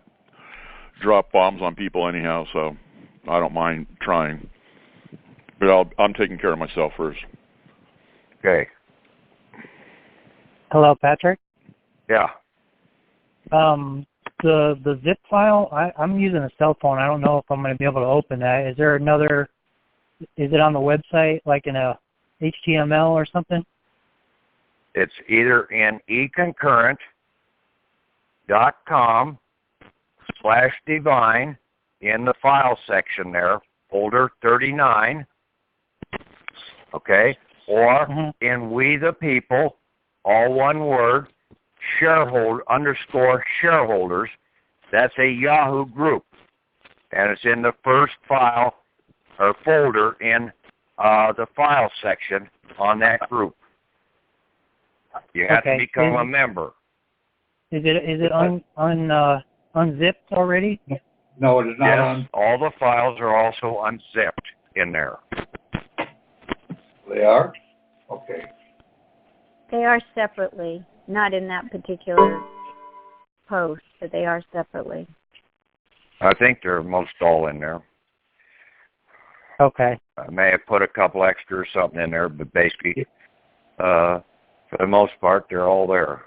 bombs on people anyhow, so I don't mind trying. But I'm taking care of myself first. Okay. Hello, Patrick. Yeah. The zip file, I'm using a cell phone. I don't know if I'm going to be able to open that. Is there another? Is it on the website, like in a HTML or something? It's either in econcurrent.com/Devine in the file section there, folder 39, okay? Or in We the People, all one word, _shareholders. That's a Yahoo group. And it's in the first file or folder in the file section on that group. You have Okay. to become a member. Is it unzipped already? No, it is not Yes, on. all the files are also unzipped in there. They are? Okay. They are separately, not in that particular post, but they are separately. I think they're most all in there. Okay. I may have put a couple extra or something in there, but basically, for the most part, they're all there.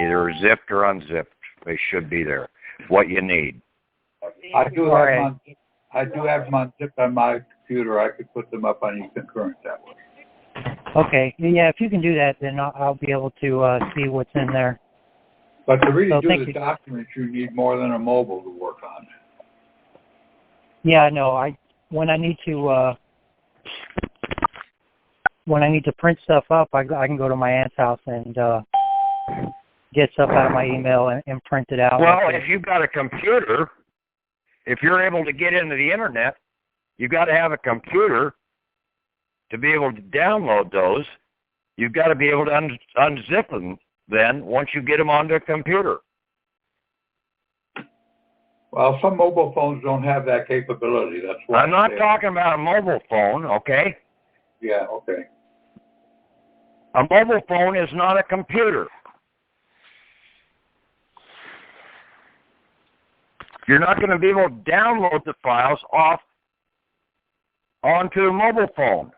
Either zipped or unzipped. They should be there. What you need. I do have them unzipped on my computer. I could put them up on eConcurrent that way. Okay. Yeah, if you can do that, then I'll be able to see what's in there. But to really do thank the you. documents, you need more than a mobile to work on. Yeah, no. When I need to print stuff up, I can go to my aunt's house and get stuff out of my email and print it out. Well, if you've got a computer, if you're able to get into the internet, you've got to have a computer to be able to download those. You've got to be able to unzip them then once you get them onto a computer. Well, some mobile phones don't have that capability. That's why I'm not talking about a mobile phone, okay? Yeah, okay. A mobile phone is not a computer. You're not going to be able to download the files onto a mobile phone.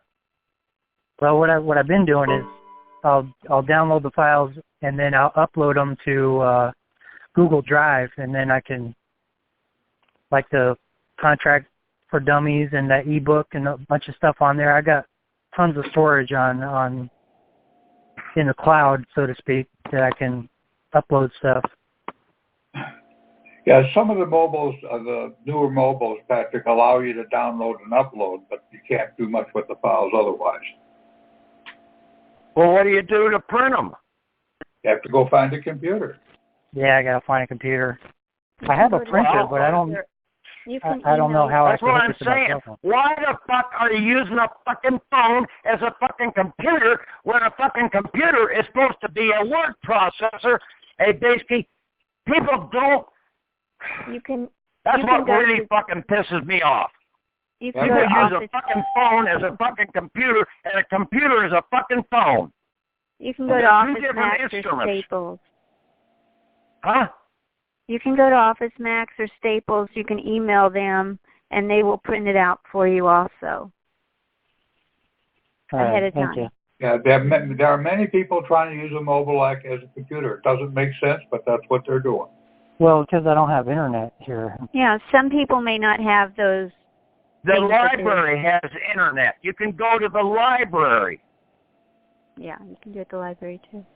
Well, what I've been doing is I'll download the files and then I'll upload them to Google Drive, and then I can, like the contract for dummies and that ebook and a bunch of stuff on there. I got tons of storage on in the cloud, so to speak, that I can upload stuff. Yeah, some of the mobiles, the newer mobiles, Patrick, allow you to download and upload, but you can't do much with the files otherwise. Well, what do you do to print them? You have to go find a computer. Yeah, I gotta find a computer. I have a printer, but I don't. I don't know how I That's can what hook I'm it to my saying. cell phone. Why the fuck are you using a fucking phone as a fucking computer when a fucking computer is supposed to be a word processor? And basically, people don't. That's what really fucking pisses me off. People use a fucking phone as a fucking computer, and a computer is a fucking phone. You can go to Office Max or Staples. Huh? You can go to Office Max or Staples. You can email them, and they will print it out for you also. Ahead of time. Thank you. Yeah, there are many people trying to use a mobile as a computer. It doesn't make sense, but that's what they're doing. Well, because I don't have internet here. Yeah, some people may not have those. The library has internet. You can go to the library. Yeah, you can do it at the library too.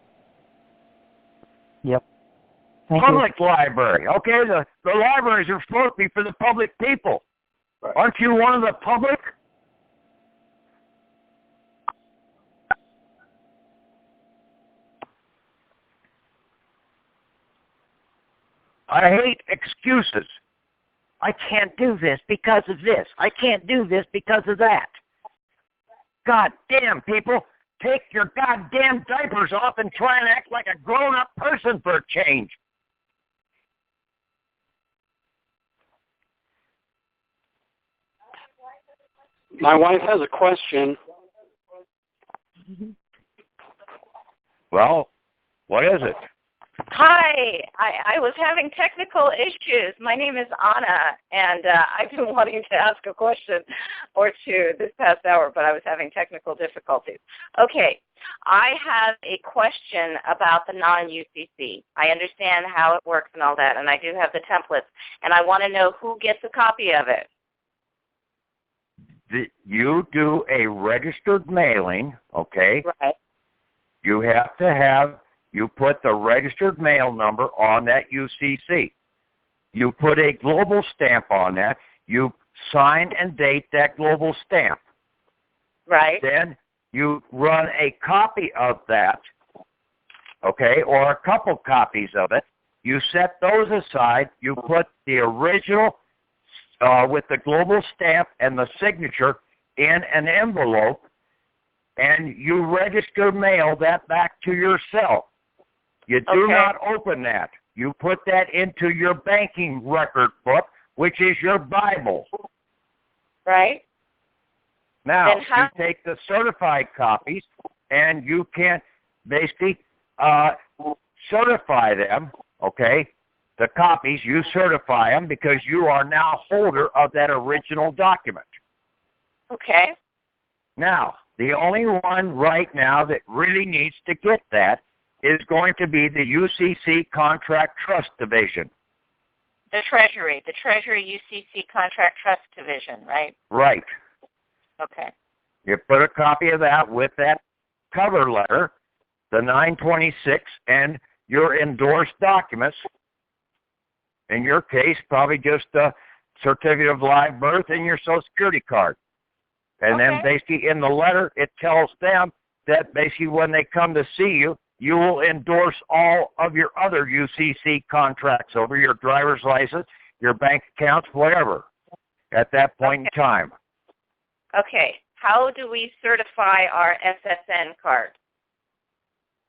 Yep. Thank Public library. Okay, the libraries are supposed to be for the public people. Right. Aren't you one of the public? I hate excuses. I can't do this because of this. I can't do this because of that. God damn, people, take your goddamn diapers off and try and act like a grown-up person for a change. My wife has a question. Well, what is it? Hi, I was having technical issues. My name is Anna, and I've been wanting to ask a question or two this past hour, but I was having technical difficulties. Okay, I have a question about the non-UCC. I understand how it works and all that, and I do have the templates, and I want to know who gets a copy of it. You do a registered mailing, okay? Right. You have to have, you put the registered mail number on that UCC. You put a global stamp on that. You sign and date that global stamp. Right. Then you run a copy of that, okay, or a couple copies of it. You set those aside. You put the original with the global stamp and the signature in an envelope, and you register mail that back to yourself. You do not open that. You put that into your banking record book, which is your Bible. Right. Now, you take the certified copies, and you can basically certify them, okay? The copies, you certify them because you are now holder of that original document. Okay. Now, the only one right now that really needs to get that is going to be the UCC Contract Trust Division. The Treasury UCC Contract Trust Division, right? Right. Okay. You put a copy of that with that cover letter, the 926, and your endorsed documents. In your case, probably just a certificate of live birth and your Social Security card. And then basically in the letter, it tells them that basically when they come to see you, you will endorse all of your other UCC contracts over your driver's license, your bank accounts, whatever, at that point in time. Okay. How do we certify our SSN card?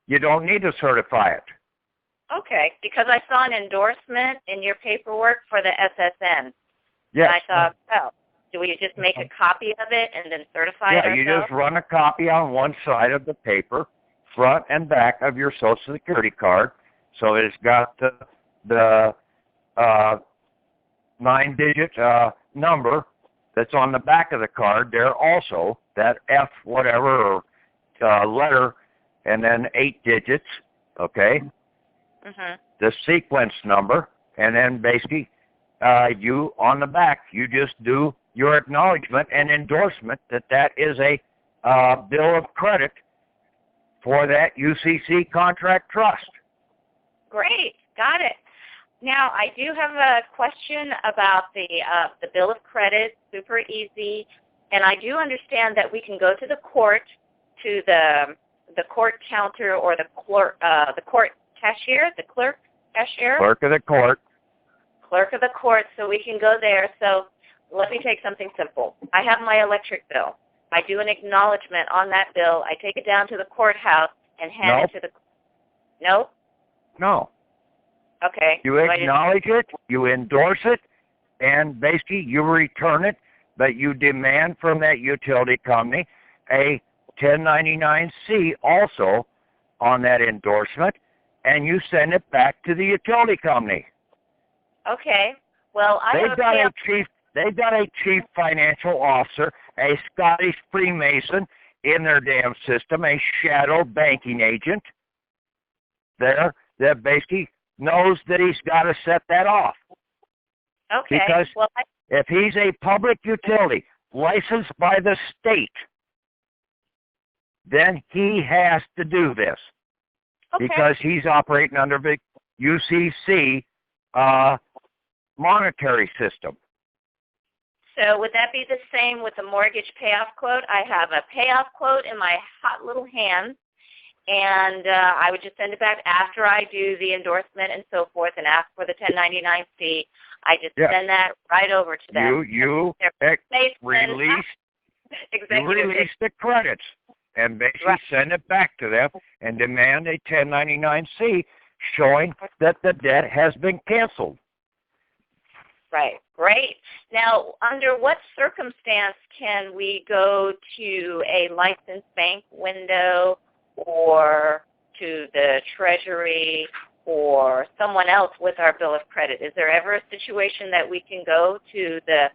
You don't need to certify it. Okay, because I saw an endorsement in your paperwork for the SSN. Yes. And I thought, oh, do we just make a copy of it and then certify it ourselves? You just run a copy on one side of the paper, front and back of your Social Security card, so it's got the 9-digit number that's on the back of the card there also, that F whatever or letter, and then 8 digits, okay? The sequence number, and then basically you, on the back, you just do your acknowledgement and endorsement that that is a bill of credit for that UCC Contract Trust. Great, got it. Now, I do have a question about the bill of credit, super easy, and I do understand that we can go to the court, to the court counter or the court cashier, the clerk cashier? Clerk of the court. Clerk of the court, so we can go there. So let me take something simple. I have my electric bill. I do an acknowledgement on that bill. I take it down to the courthouse and hand it to the... No? No. Okay. You acknowledge it, you endorse it, and basically you return it, but you demand from that utility company a 1099-C also on that endorsement, and you send it back to the utility company. Okay. Well, They've got a chief financial officer, a Scottish Freemason in their damn system, a shadow banking agent there that basically knows that he's got to set that off. Okay. Because if he's a public utility licensed by the state, then he has to do this. Because he's operating under the UCC monetary system. So would that be the same with the mortgage payoff quote? I have a payoff quote in my hot little hand, and I would just send it back after I do the endorsement and so forth and ask for the 1099-C. I just send that right over to them. You release the credits and basically send it back to them and demand a 1099-C showing that the debt has been canceled. Right. Great. Now, under what circumstance can we go to a licensed bank window or to the Treasury or someone else with our bill of credit? Is there ever a situation that we can go to the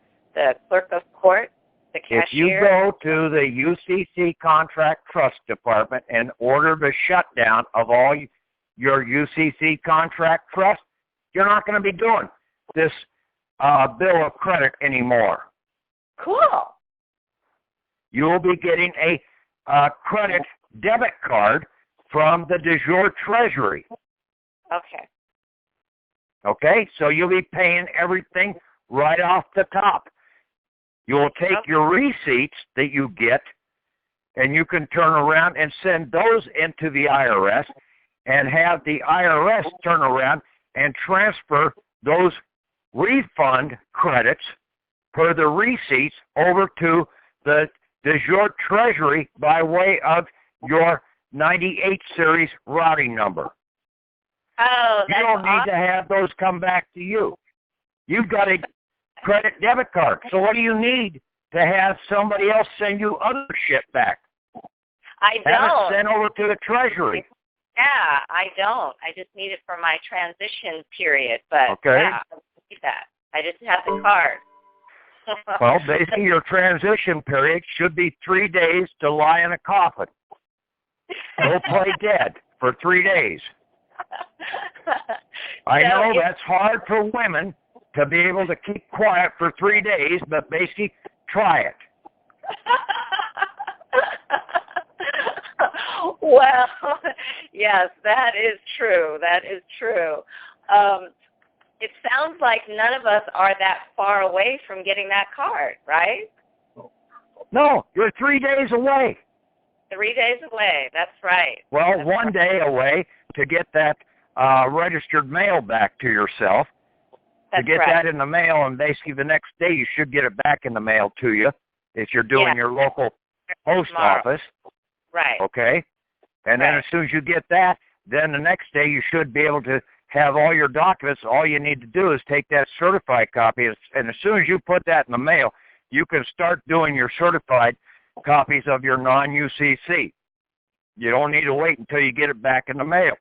clerk of court, the cashier? If you go to the UCC Contract Trust Department and order the shutdown of all your UCC Contract Trust, you're not going to be doing this bill of credit anymore. Cool. You'll be getting a credit debit card from the de jure Treasury. Okay. Okay, so you'll be paying everything right off the top. You'll take your receipts that you get, and you can turn around and send those into the IRS and have the IRS turn around and transfer those refund credits per the receipts over to the does your treasury by way of your 98 series routing number. Oh, You that's don't need awesome. to have those come back to you. You've got a credit debit card. So what do you need to have somebody else send you other shit back? I Have don't. it sent over to the treasury. Yeah, I don't. I just need it for my transition period. But Okay. yeah, I need that. I just have the card. Well, basically your transition period should be 3 days to lie in a coffin. Go play dead for 3 days. I So know if- that's hard for women to be able to keep quiet for 3 days, but basically try it. Well, yes, that is true. That is true. It sounds like none of us are that far away from getting that card, right? No, you're 3 days away. 3 days away. That's right. Well, That's 1 day away to get that registered mail back to yourself. That's to get right. that in the mail, and basically the next day you should get it back in the mail to you if you're doing Yeah. your local post Tomorrow. office. Right. Okay? And then Right. as soon as you get that, then the next day you should be able to have all your documents. All you need to do is take that certified copy, and as soon as you put that in the mail, you can start doing your certified copies of your non-UCC. You don't need to wait until you get it back in the mail.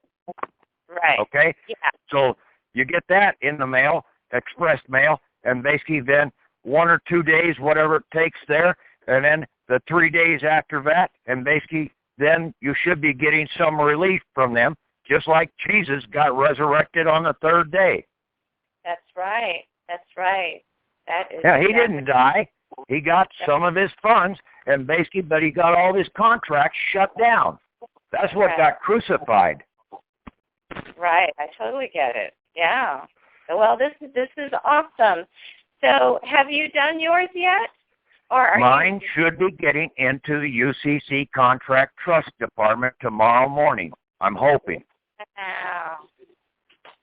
Right. Okay? Yeah. So you get that in the mail, express mail, and basically then 1 or 2 days, whatever it takes there, and then the 3 days after that, and basically then you should be getting some relief from them, just like Jesus got resurrected on the 3rd day. That's right. That's right. That is. Yeah, he exactly- didn't die. He got some of his funds, and basically, but he got all his contracts shut down. That's what Right. got crucified. Right. I totally get it. Yeah. Well, this is awesome. So, have you done yours yet, or are Mine should be getting into the UCC Contract Trust Department tomorrow morning. I'm hoping. Wow.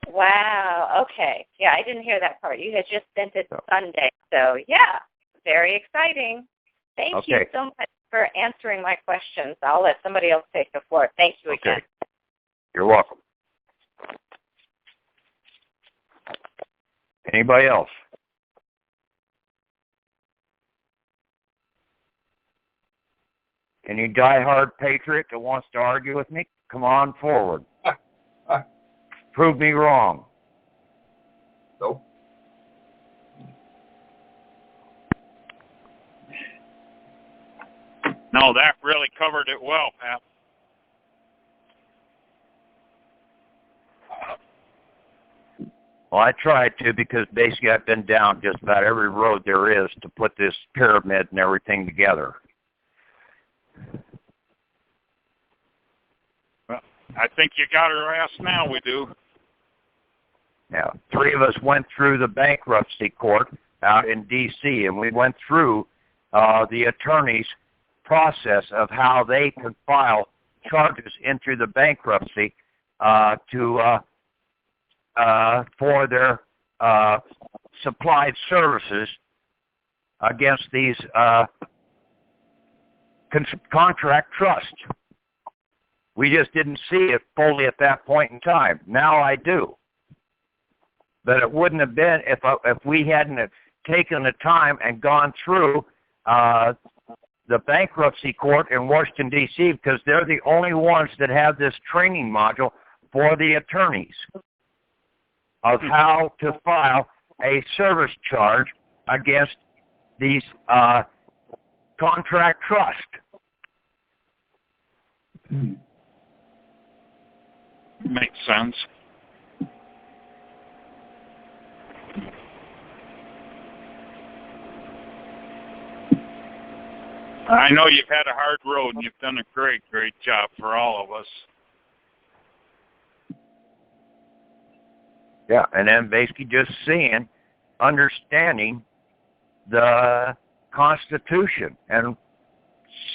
Wow. Okay. Yeah, I didn't hear that part. You had just sent it Sunday. So, yeah, very exciting. Thank you Okay. so much for answering my questions. I'll let somebody else take the floor. Thank you again. Okay. You're welcome. Anybody else? Any diehard patriot that wants to argue with me? Come on forward. Prove me wrong. Nope. No, that really covered it well, Pat. Well, I tried to because basically I've been down just about every road there is to put this pyramid and everything together. Well, I think you got her ass now, we do. Now, 3 of us went through the bankruptcy court out in D.C., and we went through the attorney's process of how they can file charges into the bankruptcy for their supplied services against these contract trusts. We just didn't see it fully at that point in time. Now I do. But it wouldn't have been if we hadn't have taken the time and gone through the bankruptcy court in Washington, D.C., because they're the only ones that have this training module for the attorneys of how to file a service charge against these contract trust. Makes sense. I know you've had a hard road, and you've done a great, great job for all of us. Yeah, and then basically just seeing, understanding the Constitution and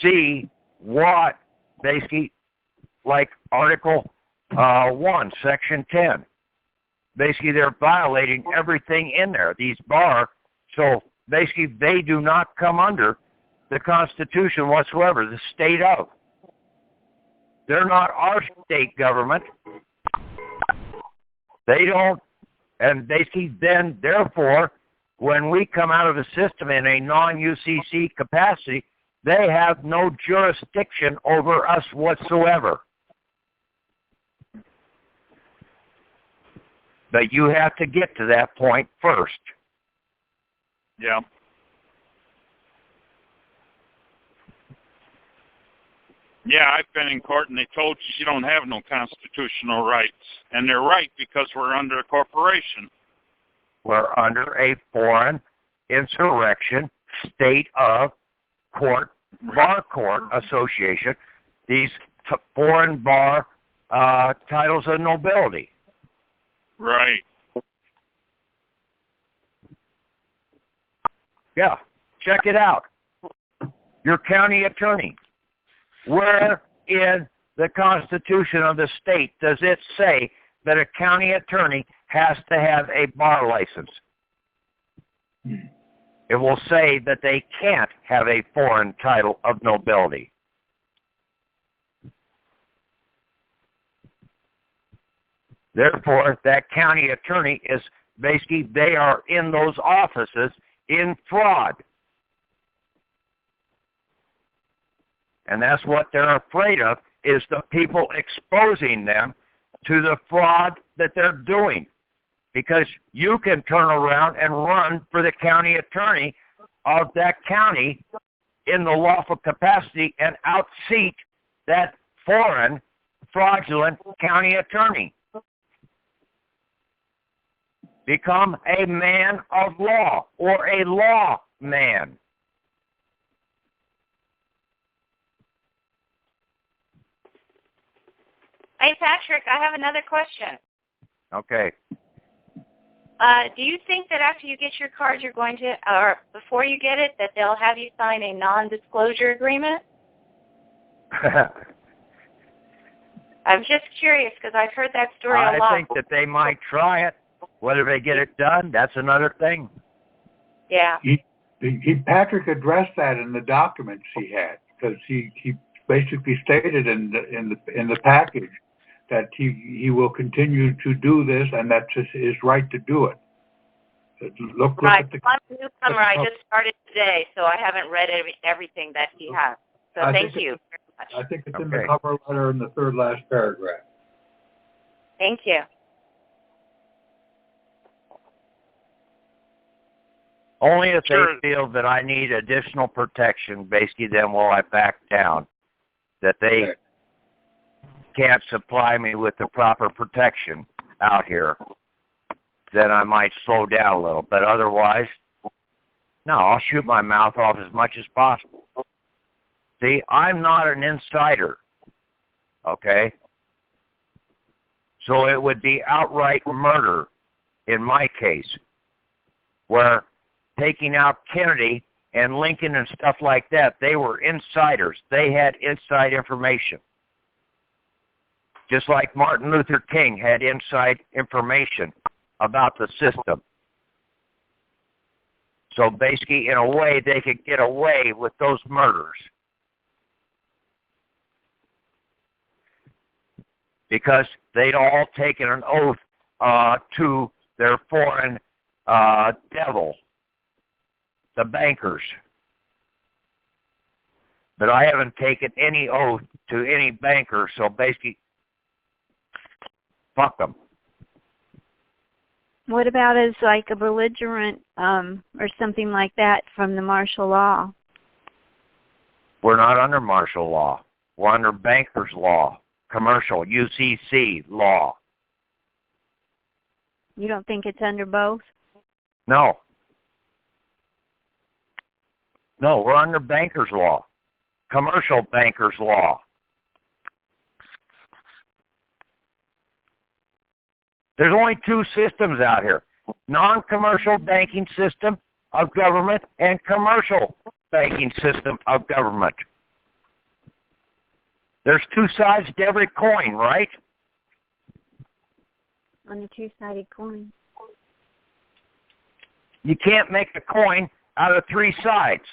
see what basically, like Article 1, Section 10, basically they're violating everything in there. These bar, so basically they do not come under the Constitution whatsoever, the state of. They're not our state government. They don't, and basically then, therefore, when we come out of the system in a non-UCC capacity, they have no jurisdiction over us whatsoever. But you have to get to that point first. Yeah. Yeah, I've been in court and they told you don't have no constitutional rights. And they're right because we're under a corporation. We're under a foreign insurrection, state of court, bar court association, these foreign bar titles of nobility. Right. Yeah, check it out. Your county attorney. Where in the Constitution of the state does it say that a county attorney has to have a bar license? It will say that they can't have a foreign title of nobility. Therefore, that county attorney is basically, they are in those offices in fraud. And that's what they're afraid of, is the people exposing them to the fraud that they're doing. Because you can turn around and run for the county attorney of that county in the lawful capacity and outseat that foreign, fraudulent county attorney. Become a man of law or a law man. Hey, Patrick, I have another question. Okay. Do you think that after you get your card, you're going to, or before you get it, that they'll have you sign a non-disclosure agreement? I'm just curious because I've heard that story a lot. I think that they might try it. Whether they get it done, that's another thing. Yeah. Patrick addressed that in the documents he had, because he basically stated in the package that he will continue to do this, and that's his right to do it. Look right. at the, I'm a newcomer. I just started today, so I haven't read everything that he has. So thank you very much. I think it's in the cover letter in the third last paragraph. Thank you. Only if they feel that I need additional protection, basically, then will I back down. That they can't supply me with the proper protection out here, then I might slow down a little. But otherwise, no, I'll shoot my mouth off as much as possible. See, I'm not an insider, okay? So it would be outright murder in my case, where taking out Kennedy and Lincoln and stuff like that, they were insiders. They had inside information. Just like Martin Luther King had inside information about the system. So basically, in a way, they could get away with those murders. Because they'd all taken an oath to their foreign devil, the bankers. But I haven't taken any oath to any banker, so basically, fuck them. What about as like a belligerent or something like that from the martial law? We're not under martial law. We're under bankers law, commercial, UCC law. You don't think it's under both? No. No, we're under bankers law, commercial bankers law. There's only two systems out here, non-commercial banking system of government and commercial banking system of government. There's two sides to every coin, right? On a two-sided coin. You can't make a coin out of three sides.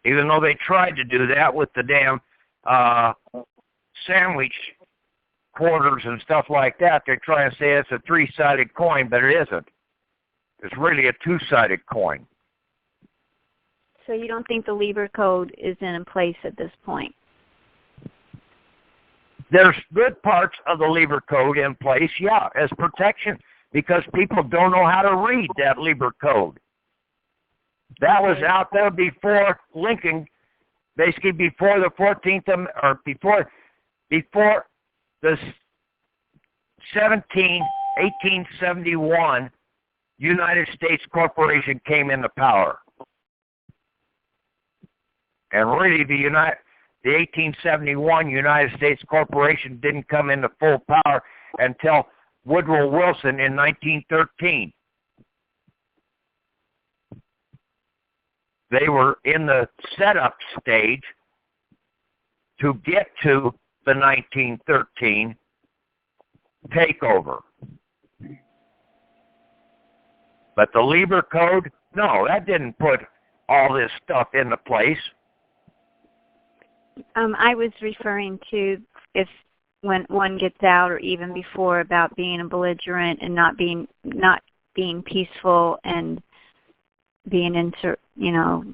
even though they tried to do that with the damn sandwich quarters and stuff like that. They're trying to say it's a three-sided coin, but it isn't. It's really a two-sided coin. So you don't think the Lieber Code is in place at this point? There's good parts of the Lieber Code in place, yeah, as protection, because people don't know how to read that Lieber Code. That was out there before Lincoln, basically before the 14th, or before the 1871 United States Corporation came into power. And really, the 1871 United States Corporation didn't come into full power until Woodrow Wilson in 1913. They were in the setup stage to get to the 1913 takeover. But the Lieber Code, no, that didn't put all this stuff into place. I was referring to if when one gets out, or even before, about being a belligerent and not being peaceful and being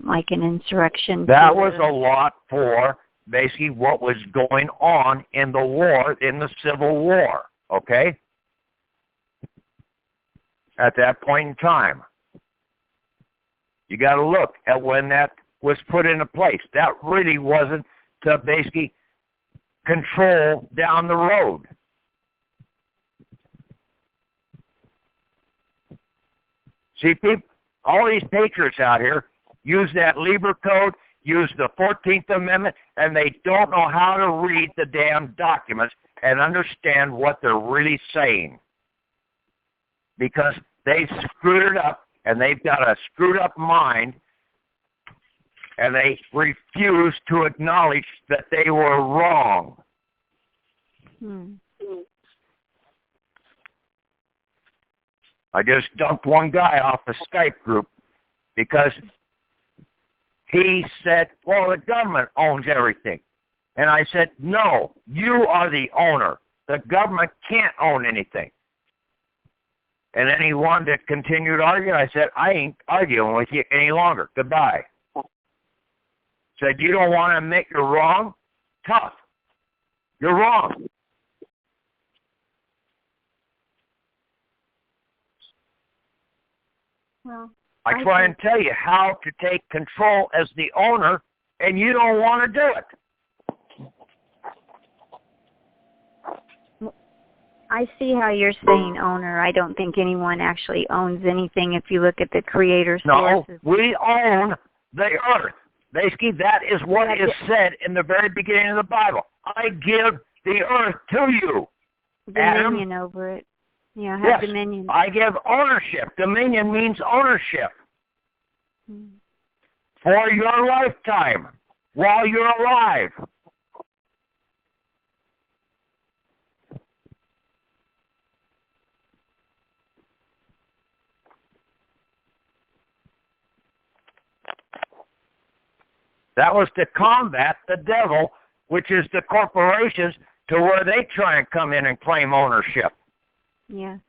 like an insurrection. That was a lot for basically what was going on in the war, in the Civil War, okay? At that point in time. You got to look at when that was put into place. That really wasn't to basically control down the road. See, people, all these patriots out here use that Lieber Code, use the 14th Amendment, and they don't know how to read the damn documents and understand what they're really saying. Because they screwed it up, and they've got a screwed up mind, and they refuse to acknowledge that they were wrong. I just dumped one guy off the Skype group because he said, well, the government owns everything. And I said, no, you are the owner. The government can't own anything. And then he wanted to continue to argue. I said, I ain't arguing with you any longer. Goodbye. Said, you don't want to admit you're wrong? Tough. You're wrong. Well, I try and tell you how to take control as the owner, and you don't want to do it. I see how you're saying owner. I don't think anyone actually owns anything if you look at the creator sources. No, we own the earth. Basically, that is what is said in the very beginning of the Bible. I give the earth to you. Dominion Adam. over it. Yeah, have Yes, dominion. I give ownership. Dominion means ownership. For your lifetime, while you're alive. That was to combat the devil, which is the corporations, to where they try and come in and claim ownership. Yeah.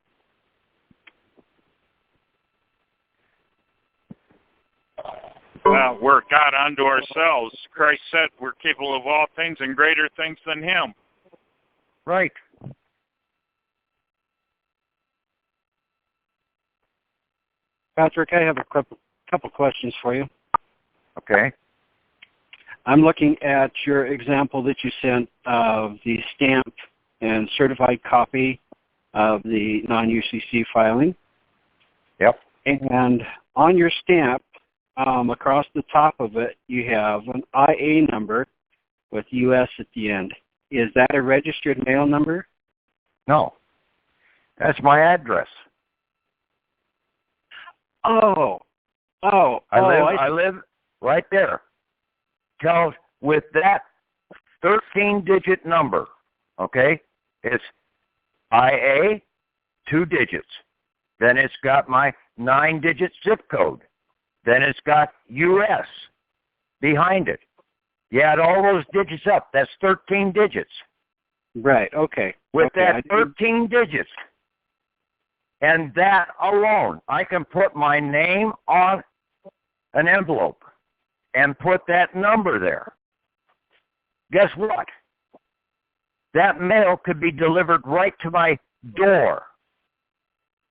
We're God unto ourselves. Christ said we're capable of all things and greater things than him. Right. Patrick, I have a couple questions for you. Okay. I'm looking at your example that you sent of the stamped and certified copy of the non-UCC filing. Yep. And on your stamp, across the top of it, you have an IA number with US at the end. Is that a registered mail number? No. That's my address. I live right there. Tells with that 13-digit number, okay? It's IA, 2 digits. Then it's got my 9-digit zip code. Then it's got US. behind it. You add all those digits up. That's 13 digits. Right. Okay. With okay, that 13 digits, and that alone, I can put my name on an envelope and put that number there. Guess what? That mail could be delivered right to my door.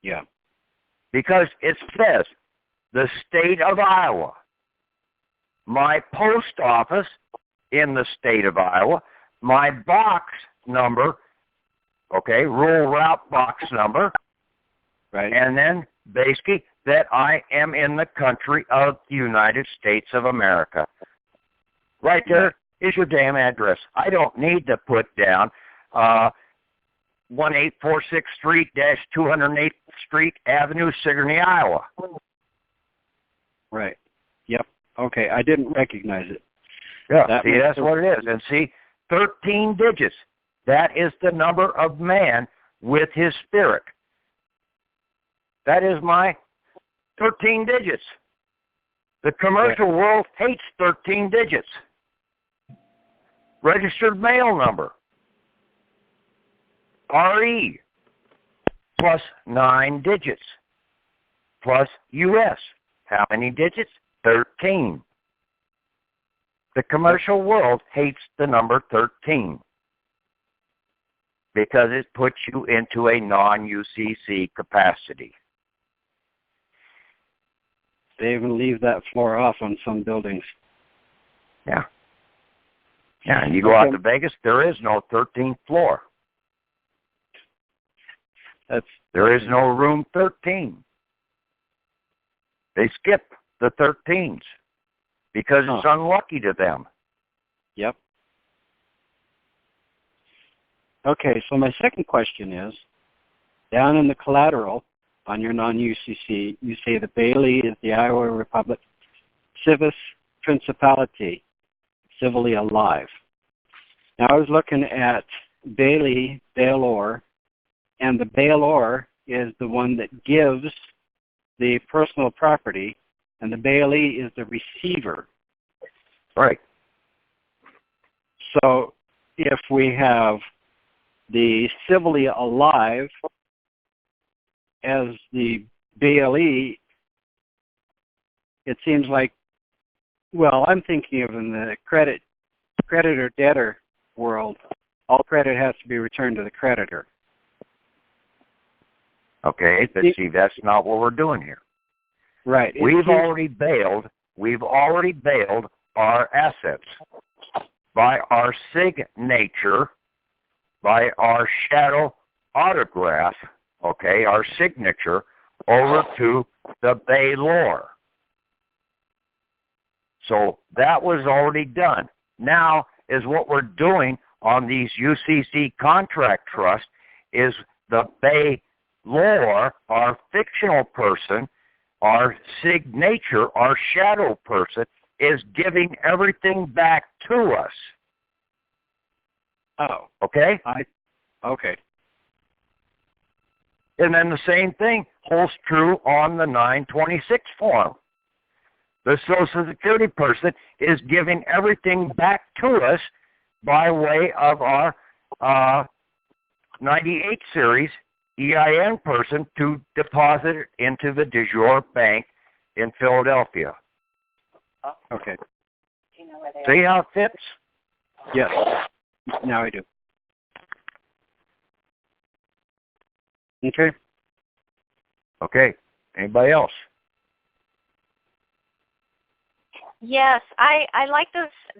Yeah. Because it says the state of Iowa. My post office in the state of Iowa, my box number, okay, rural route box number, right, and then basically that I am in the country of the United States of America. Right there is your damn address. I don't need to put down 1846 Street - 208th Street Avenue, Sigourney, Iowa. Right. Yep. Okay, I didn't recognize it. Yeah, That see, that's what it is. And see, 13 digits. That is the number of man with his spirit. That is my 13 digits. The commercial world hates 13 digits. Registered mail number. RE plus 9 digits plus US. How many digits? 13. The commercial world hates the number 13 because it puts you into a non-UCC capacity. They even leave that floor off on some buildings. Yeah. Yeah, and you go out to Vegas, there is no 13th floor. There is no room 13. They skip the 13s because it's unlucky to them. Yep. Okay, so my second question is, down in the collateral on your non-UCC, you say the Bailey is the Iowa Republic Civis Principality, civilly alive. Now I was looking at Bailey, Bailor, and the Bailor is the one that gives the personal property, and the Bailey is the receiver. Right. So if we have the civilly alive as the Bailey, it seems like, well, I'm thinking of in the creditor-debtor world, all credit has to be returned to the creditor. Okay, but see, that's not what we're doing here. Right. We've already bailed our assets by our signature, by our shadow autograph, okay, our signature over to the bailor. So that was already done. Now is what we're doing on these UCC contract trusts is the bailor, our fictional person, our signature, our shadow person, is giving everything back to us. Oh. Okay? Okay. And then the same thing holds true on the 926 form. The Social Security person is giving everything back to us by way of our 98 series EIN person to deposit it into the de jure bank in Philadelphia. Okay. See how it fits? Yes. Now I do. Okay. Okay. Anybody else? Yes, I like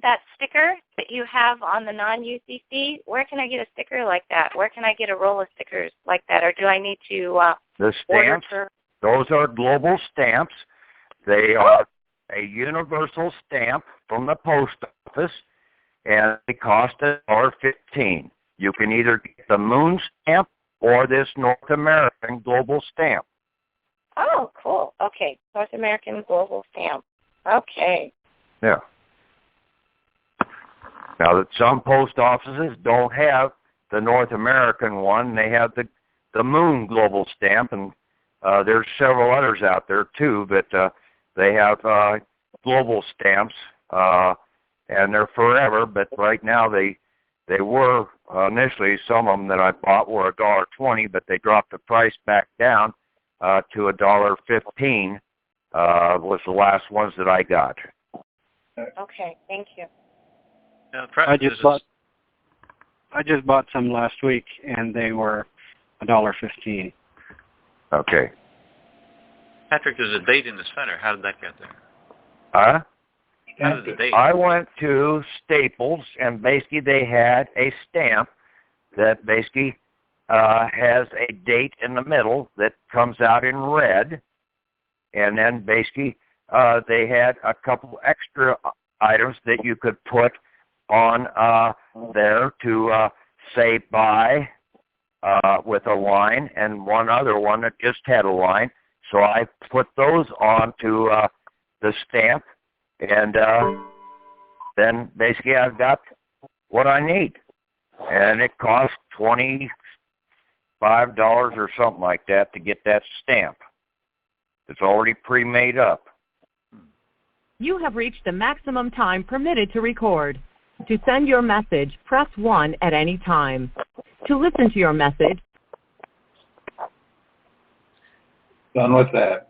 that sticker that you have on the non-UCC. Where can I get a sticker like that? Where can I get a roll of stickers like that? Or do I need to the stamps, those are global stamps. They are a universal stamp from the post office, and they cost $1.15. You can either get the moon stamp or this North American global stamp. Oh, cool. Okay, North American global stamp. Okay. Yeah. Now, that some post offices don't have the North American one. They have the Moon Global Stamp, and there's several others out there, too, but they have global stamps and they're forever. But right now they were initially, some of them that I bought were $1.20, but they dropped the price back down to $1.15. Was the last ones that I got. Okay, thank you. I just bought some last week, and they were $1.15. Okay. Patrick, there's a date in the center. How did that get there? Huh? How did the date? I went to Staples, and basically they had a stamp that basically has a date in the middle that comes out in red, and then basically they had a couple extra items that you could put on there to say buy with a line, and one other one that just had a line. So I put those onto the stamp, and then basically I've got what I need. And it cost $25 or something like that to get that stamp. It's already pre-made up. You have reached the maximum time permitted to record. To send your message, press 1 at any time. To listen to your message, Done with that.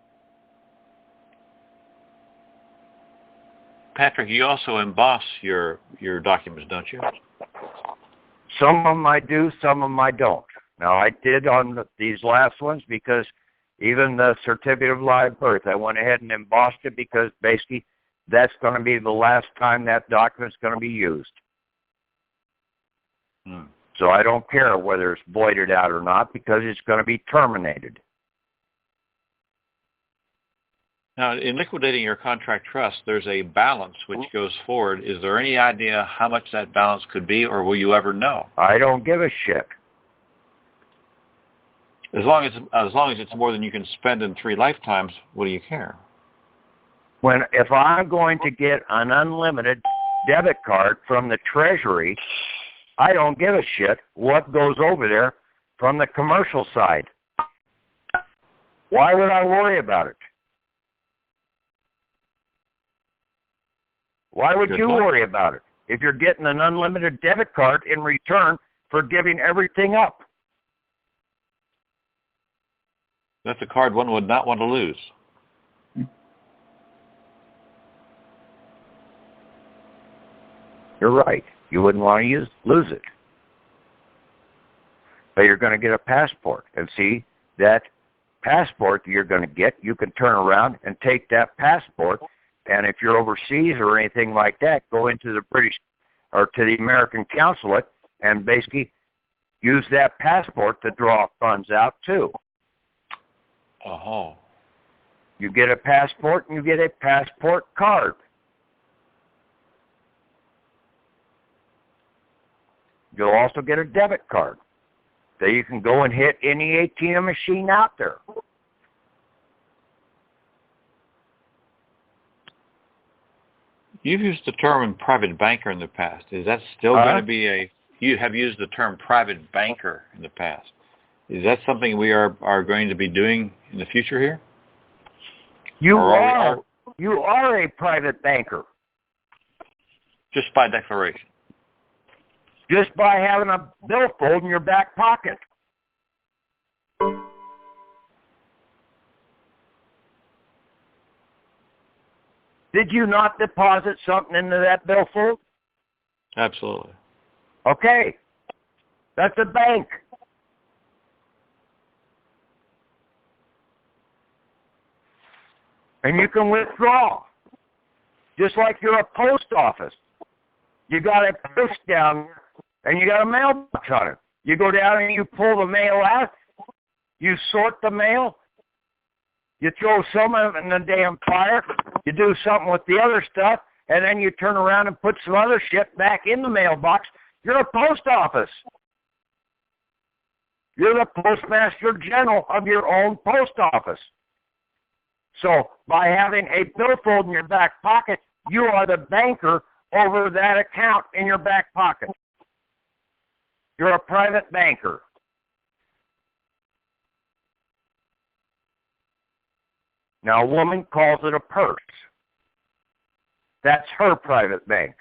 Patrick, you also emboss your documents, don't you? Some of them I do, some of them I don't. Now, I did on these last ones because even the certificate of live birth, I went ahead and embossed it because basically that's going to be the last time that document's going to be used. So I don't care whether it's voided out or not because it's going to be terminated. Now, in liquidating your contract trust, there's a balance which goes forward. Is there any idea how much that balance could be, or will you ever know? I don't give a shit. As long as it's more than you can spend in 3 lifetimes, what do you care? If I'm going to get an unlimited debit card from the Treasury, I don't give a shit what goes over there from the commercial side. Why would I worry about it? Why would you worry about it if you're getting an unlimited debit card in return for giving everything up? That's a card one would not want to lose. You're right. You wouldn't want to lose it. But you're going to get a passport. And see, that passport you're going to get, you can turn around and take that passport, and if you're overseas or anything like that, go into the British or to the American consulate and basically use that passport to draw funds out too. Oh. You get a passport and you get a passport card. You'll also get a debit card that you can go and hit any ATM machine out there. You've used the term private banker in the past. Is that still going to be you have used the term private banker in the past. Is that something we are going to be doing in the future here? You are a private banker. Just by declaration. Just by having a billfold in your back pocket. Did you not deposit something into that billfold? Absolutely. Okay. That's a bank. And you can withdraw. Just like you're a post office. You got a post down there, and you got a mailbox on it. You go down and you pull the mail out. You sort the mail. You throw some of it in the damn fire. You do something with the other stuff, and then you turn around and put some other shit back in the mailbox. You're a post office. You're the postmaster general of your own post office. So by having a billfold in your back pocket, you are the banker over that account in your back pocket. You're a private banker. Now, a woman calls it a purse. That's her private bank.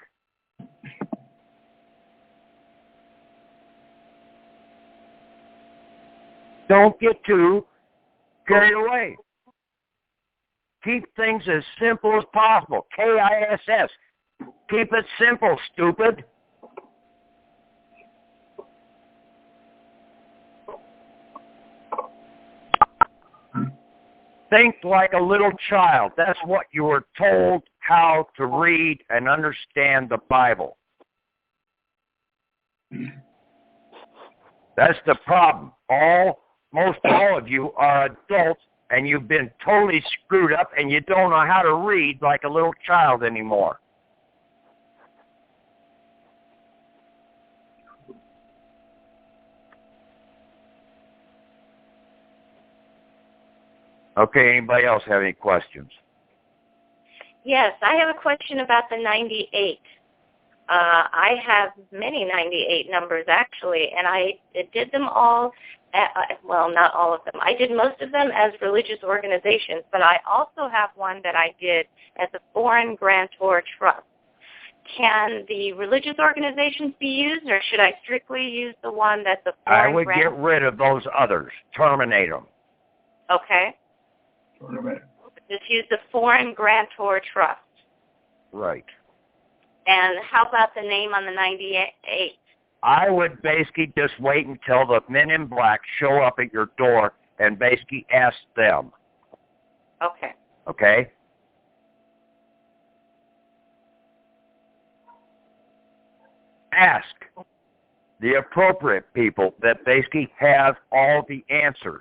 Don't get too carried away. Keep things as simple as possible. KISS. Keep it simple, stupid. Think like a little child. That's what you were told how to read and understand the Bible. That's the problem. Most all of you are adults and you've been totally screwed up and you don't know how to read like a little child anymore. Okay, anybody else have any questions? Yes, I have a question about the 98. I have many 98 numbers actually, and I did them all, well, not all of them. I did most of them as religious organizations, but I also have one that I did as a foreign grantor trust. Can the religious organizations be used, or should I strictly use the one that's a foreign I would get rid of those others. Terminate them. Okay. Just use the foreign grantor trust. Right. And how about the name on the 98? I would basically just wait until the men in black show up at your door and basically ask them. Okay. Okay? Ask the appropriate people that basically have all the answers.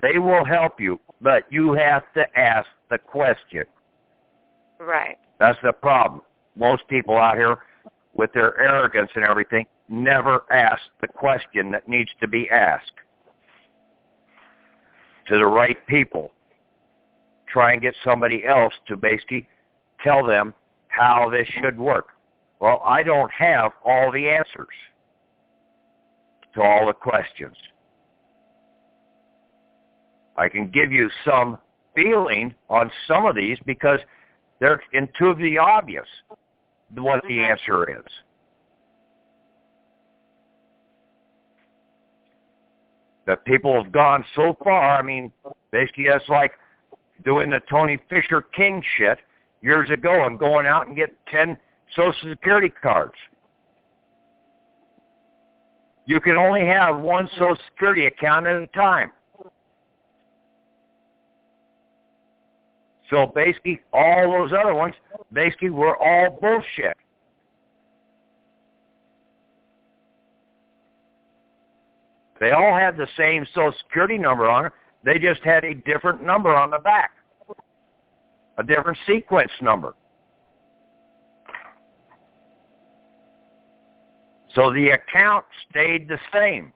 They will help you, but you have to ask the question. Right. That's the problem. Most people out here, with their arrogance and everything, never ask the question that needs to be asked to the right people. Try and get somebody else to basically tell them how this should work. Well, I don't have all the answers to all the questions. I can give you some feeling on some of these because they're intuitively obvious what the answer is. That people have gone so far, I mean, basically that's like doing the Tony Fisher King shit years ago and going out and get 10 Social Security cards. You can only have one Social Security account at a time. So basically, all those other ones, basically, were all bullshit. They all had the same Social Security number on it. They just had a different number on the back. A different sequence number. So the account stayed the same.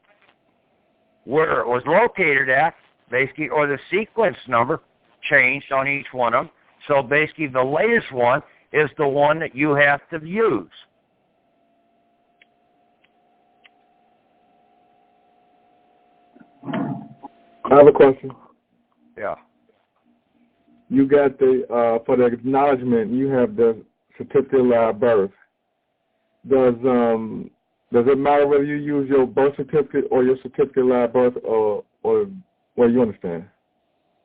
Where it was located at, basically, or the sequence number, changed on each one of them. So basically the latest one is the one that you have to use. I have a question. Yeah. You got the for the acknowledgement, you have the certificate of live birth. Does it matter whether you use your birth certificate or your certificate of live birth, or well, you understand?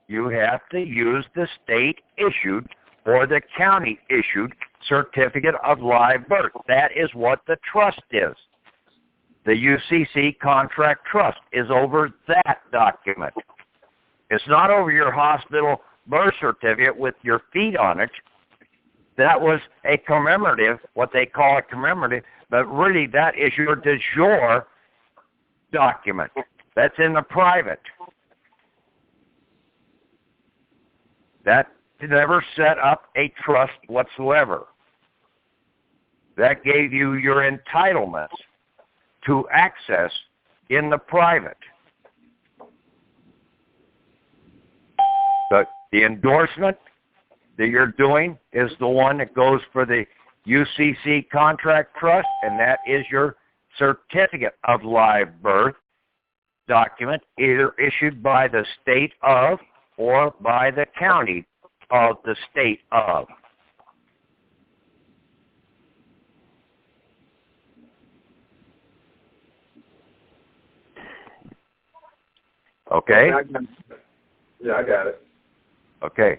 You have to use the state-issued or the county-issued certificate of live birth. That is what the trust is. The UCC contract trust is over that document. It's not over your hospital birth certificate with your feet on it. That was a commemorative, what they call a commemorative, but really that is your de jure document. That's in the private. That never set up a trust whatsoever. That gave you your entitlements to access in the private. But the endorsement that you're doing is the one that goes for the UCC contract trust, and that is your certificate of live birth document, either issued by the state of or by the county of the state of. Okay? Yeah, I got it. Okay.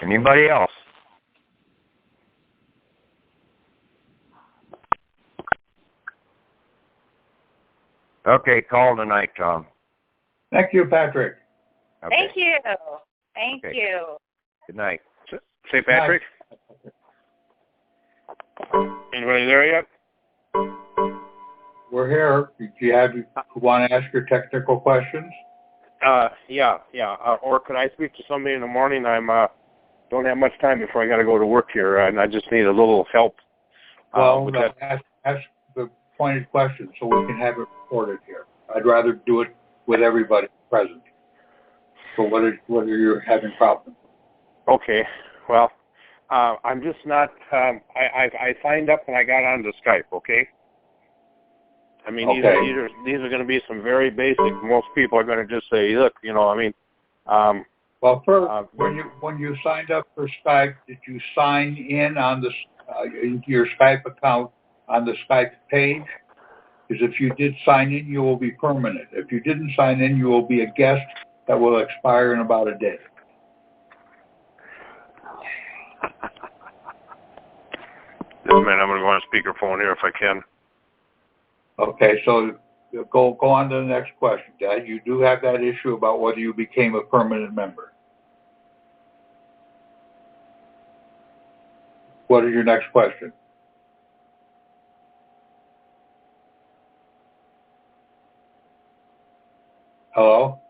Anybody else? Okay, call tonight, Tom. Thank you, Patrick. Okay. Thank you. Thank Okay. you. Good night. Say, Patrick. Anybody there yet? We're here. Do you want to ask your technical questions? Yeah. Or could I speak to somebody in the morning? Don't have much time before I got to go to work here, and I just need a little help. Well, with no, that. ask the pointed questions so we can have it recorded here. I'd rather do it with everybody present. So what are you having problems? Okay. Well, I'm just not. I signed up and I got onto Skype. Okay. I mean, Okay. these are going to be some very basic. Most people are going to just say, look, Well, first, when you signed up for Skype, did you sign in on into your Skype account on the Skype page? Because if you did sign in, you will be permanent. If you didn't sign in, you will be a guest that will expire in about a day. Just a minute, I'm going to go on speakerphone here if I can. Okay, so go on to the next question, Dad. You do have that issue about whether you became a permanent member. What is your next question? Hello?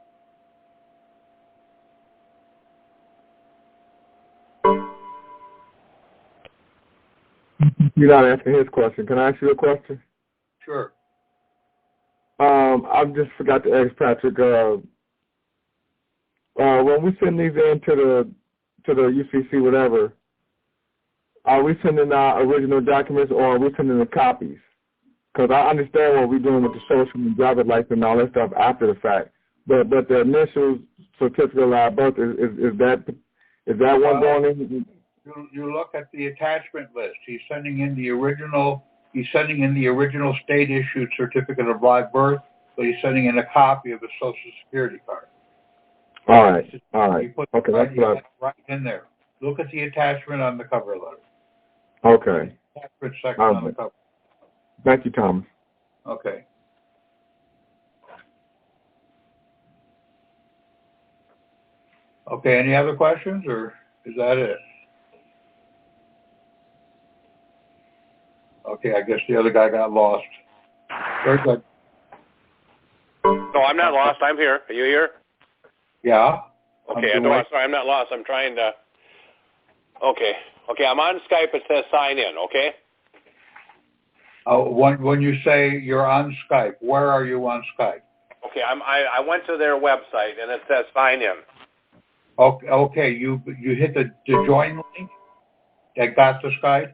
You're not asking his question. Can I ask you a question? Sure. I just forgot to ask Patrick. When we send these in to the UCC, whatever, are we sending our original documents or are we sending the copies? Because I understand what we're doing with the social and driver's license and all that stuff after the fact, but the initial certificate of live birth is that one going in? You look at the attachment list. He's sending in the original state issued certificate of live birth, but he's sending in a copy of the Social Security card. All right. You put Okay, right, that's what right in there. Look at the attachment on the cover letter. Okay. Attachment section on the cover. Thank you, Thomas. Okay. Okay, any other questions, or is that it? Okay, I guess the other guy got lost. Very good. No, I'm not lost. I'm here. Are you here? Yeah. Okay, I'm sorry, I'm not lost. I'm trying to... Okay, I'm on Skype. It says sign in, okay? When you say you're on Skype, where are you on Skype? Okay, I went to their website, and it says sign in. Okay, you hit the join link that got to Skype?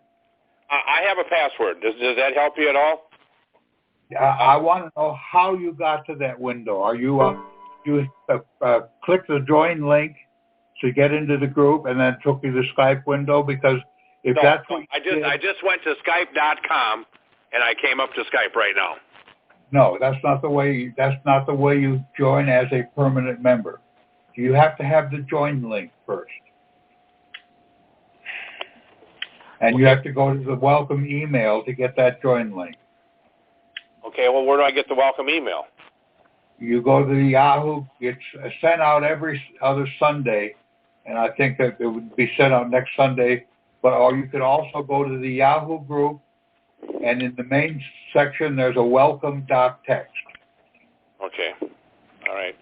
I have a password. Does that help you at all? I want to know how you got to that window. Are you click the join link to get into the group, and then took you to the Skype window? Because if that's what I just went to Skype.com, and I came up to Skype right now. No, that's not the way. That's not the way you join as a permanent member. You have to have the join link first, and you have to go to the welcome email to get that join link. Okay, well, where do I get the welcome email? You go to the Yahoo. It's sent out every other Sunday, and I think that it would be sent out next Sunday. Or you could also go to the Yahoo group, and in the main section there's a welcome text. Okay, all right.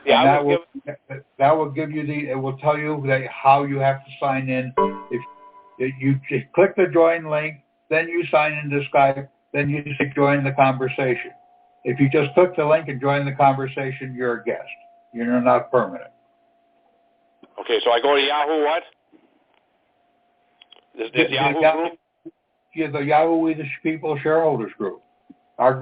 That will give you it will tell you how you have to sign in. If you just click the join link, then you sign into Skype, then you just join the conversation. If you just click the link and join the conversation, you're a guest. You're not permanent. Okay, so I go to Yahoo what? This Yahoo group? Yeah, the Yahoo We the People Shareholders group. Our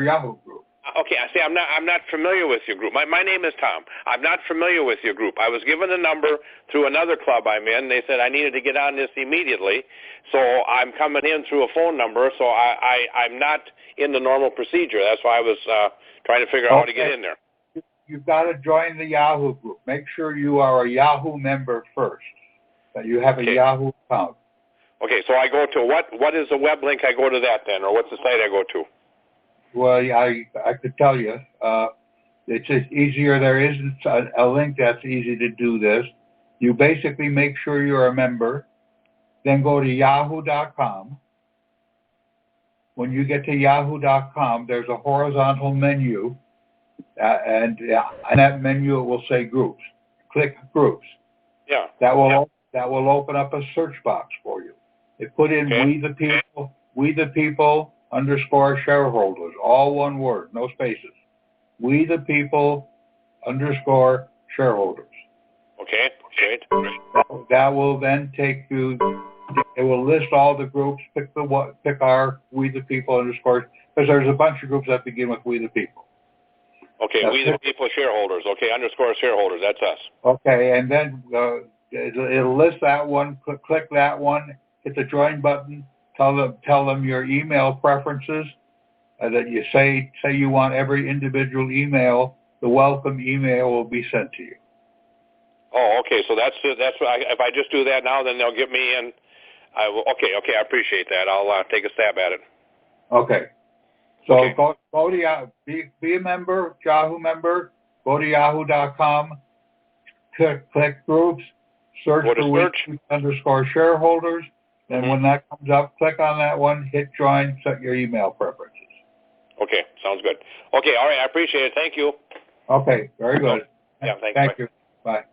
Yahoo group. Okay, I see. I'm not familiar with your group. My name is Tom. I'm not familiar with your group. I was given a number through another club I'm in. They said I needed to get on this immediately, so I'm coming in through a phone number. So I'm not in the normal procedure. That's why I was trying to figure out how to get in there. You've got to join the Yahoo group. Make sure you are a Yahoo member first. That you have a Yahoo account. Okay, so I go to what is the web link? I go to that then, or what's the site I go to? Well, I could tell you. It's just easier. There isn't a link that's easy to do this. You basically make sure you're a member, then go to yahoo.com. When you get to yahoo.com, there's a horizontal menu, and on that menu it will say groups. Click groups. Yeah. That will open up a search box for you. They put in we the people _shareholders, all one word, no spaces. We the people _shareholders. Okay, great. That will then take you. It will list all the groups. Pick our We the People _ because there's a bunch of groups that begin with We the People. Okay, We the People shareholders. Okay, _shareholders. That's us. Okay, and then it'll list that one. Click that one. Hit the join button. Tell them your email preferences. That you say you want every individual email. The welcome email will be sent to you. Oh, okay. So that's what if I just do that now, then they'll get me in. I will. Okay. I appreciate that. I'll take a stab at it. Okay. So go to be a member, Yahoo member. Go to yahoo.com. Click groups. Search for We _shareholders. And when that comes up, click on that one. Hit join. Set your email preferences. Okay. Sounds good. Okay. All right. I appreciate it. Thank you. Okay. Very good. Yeah. Thank you. Bye.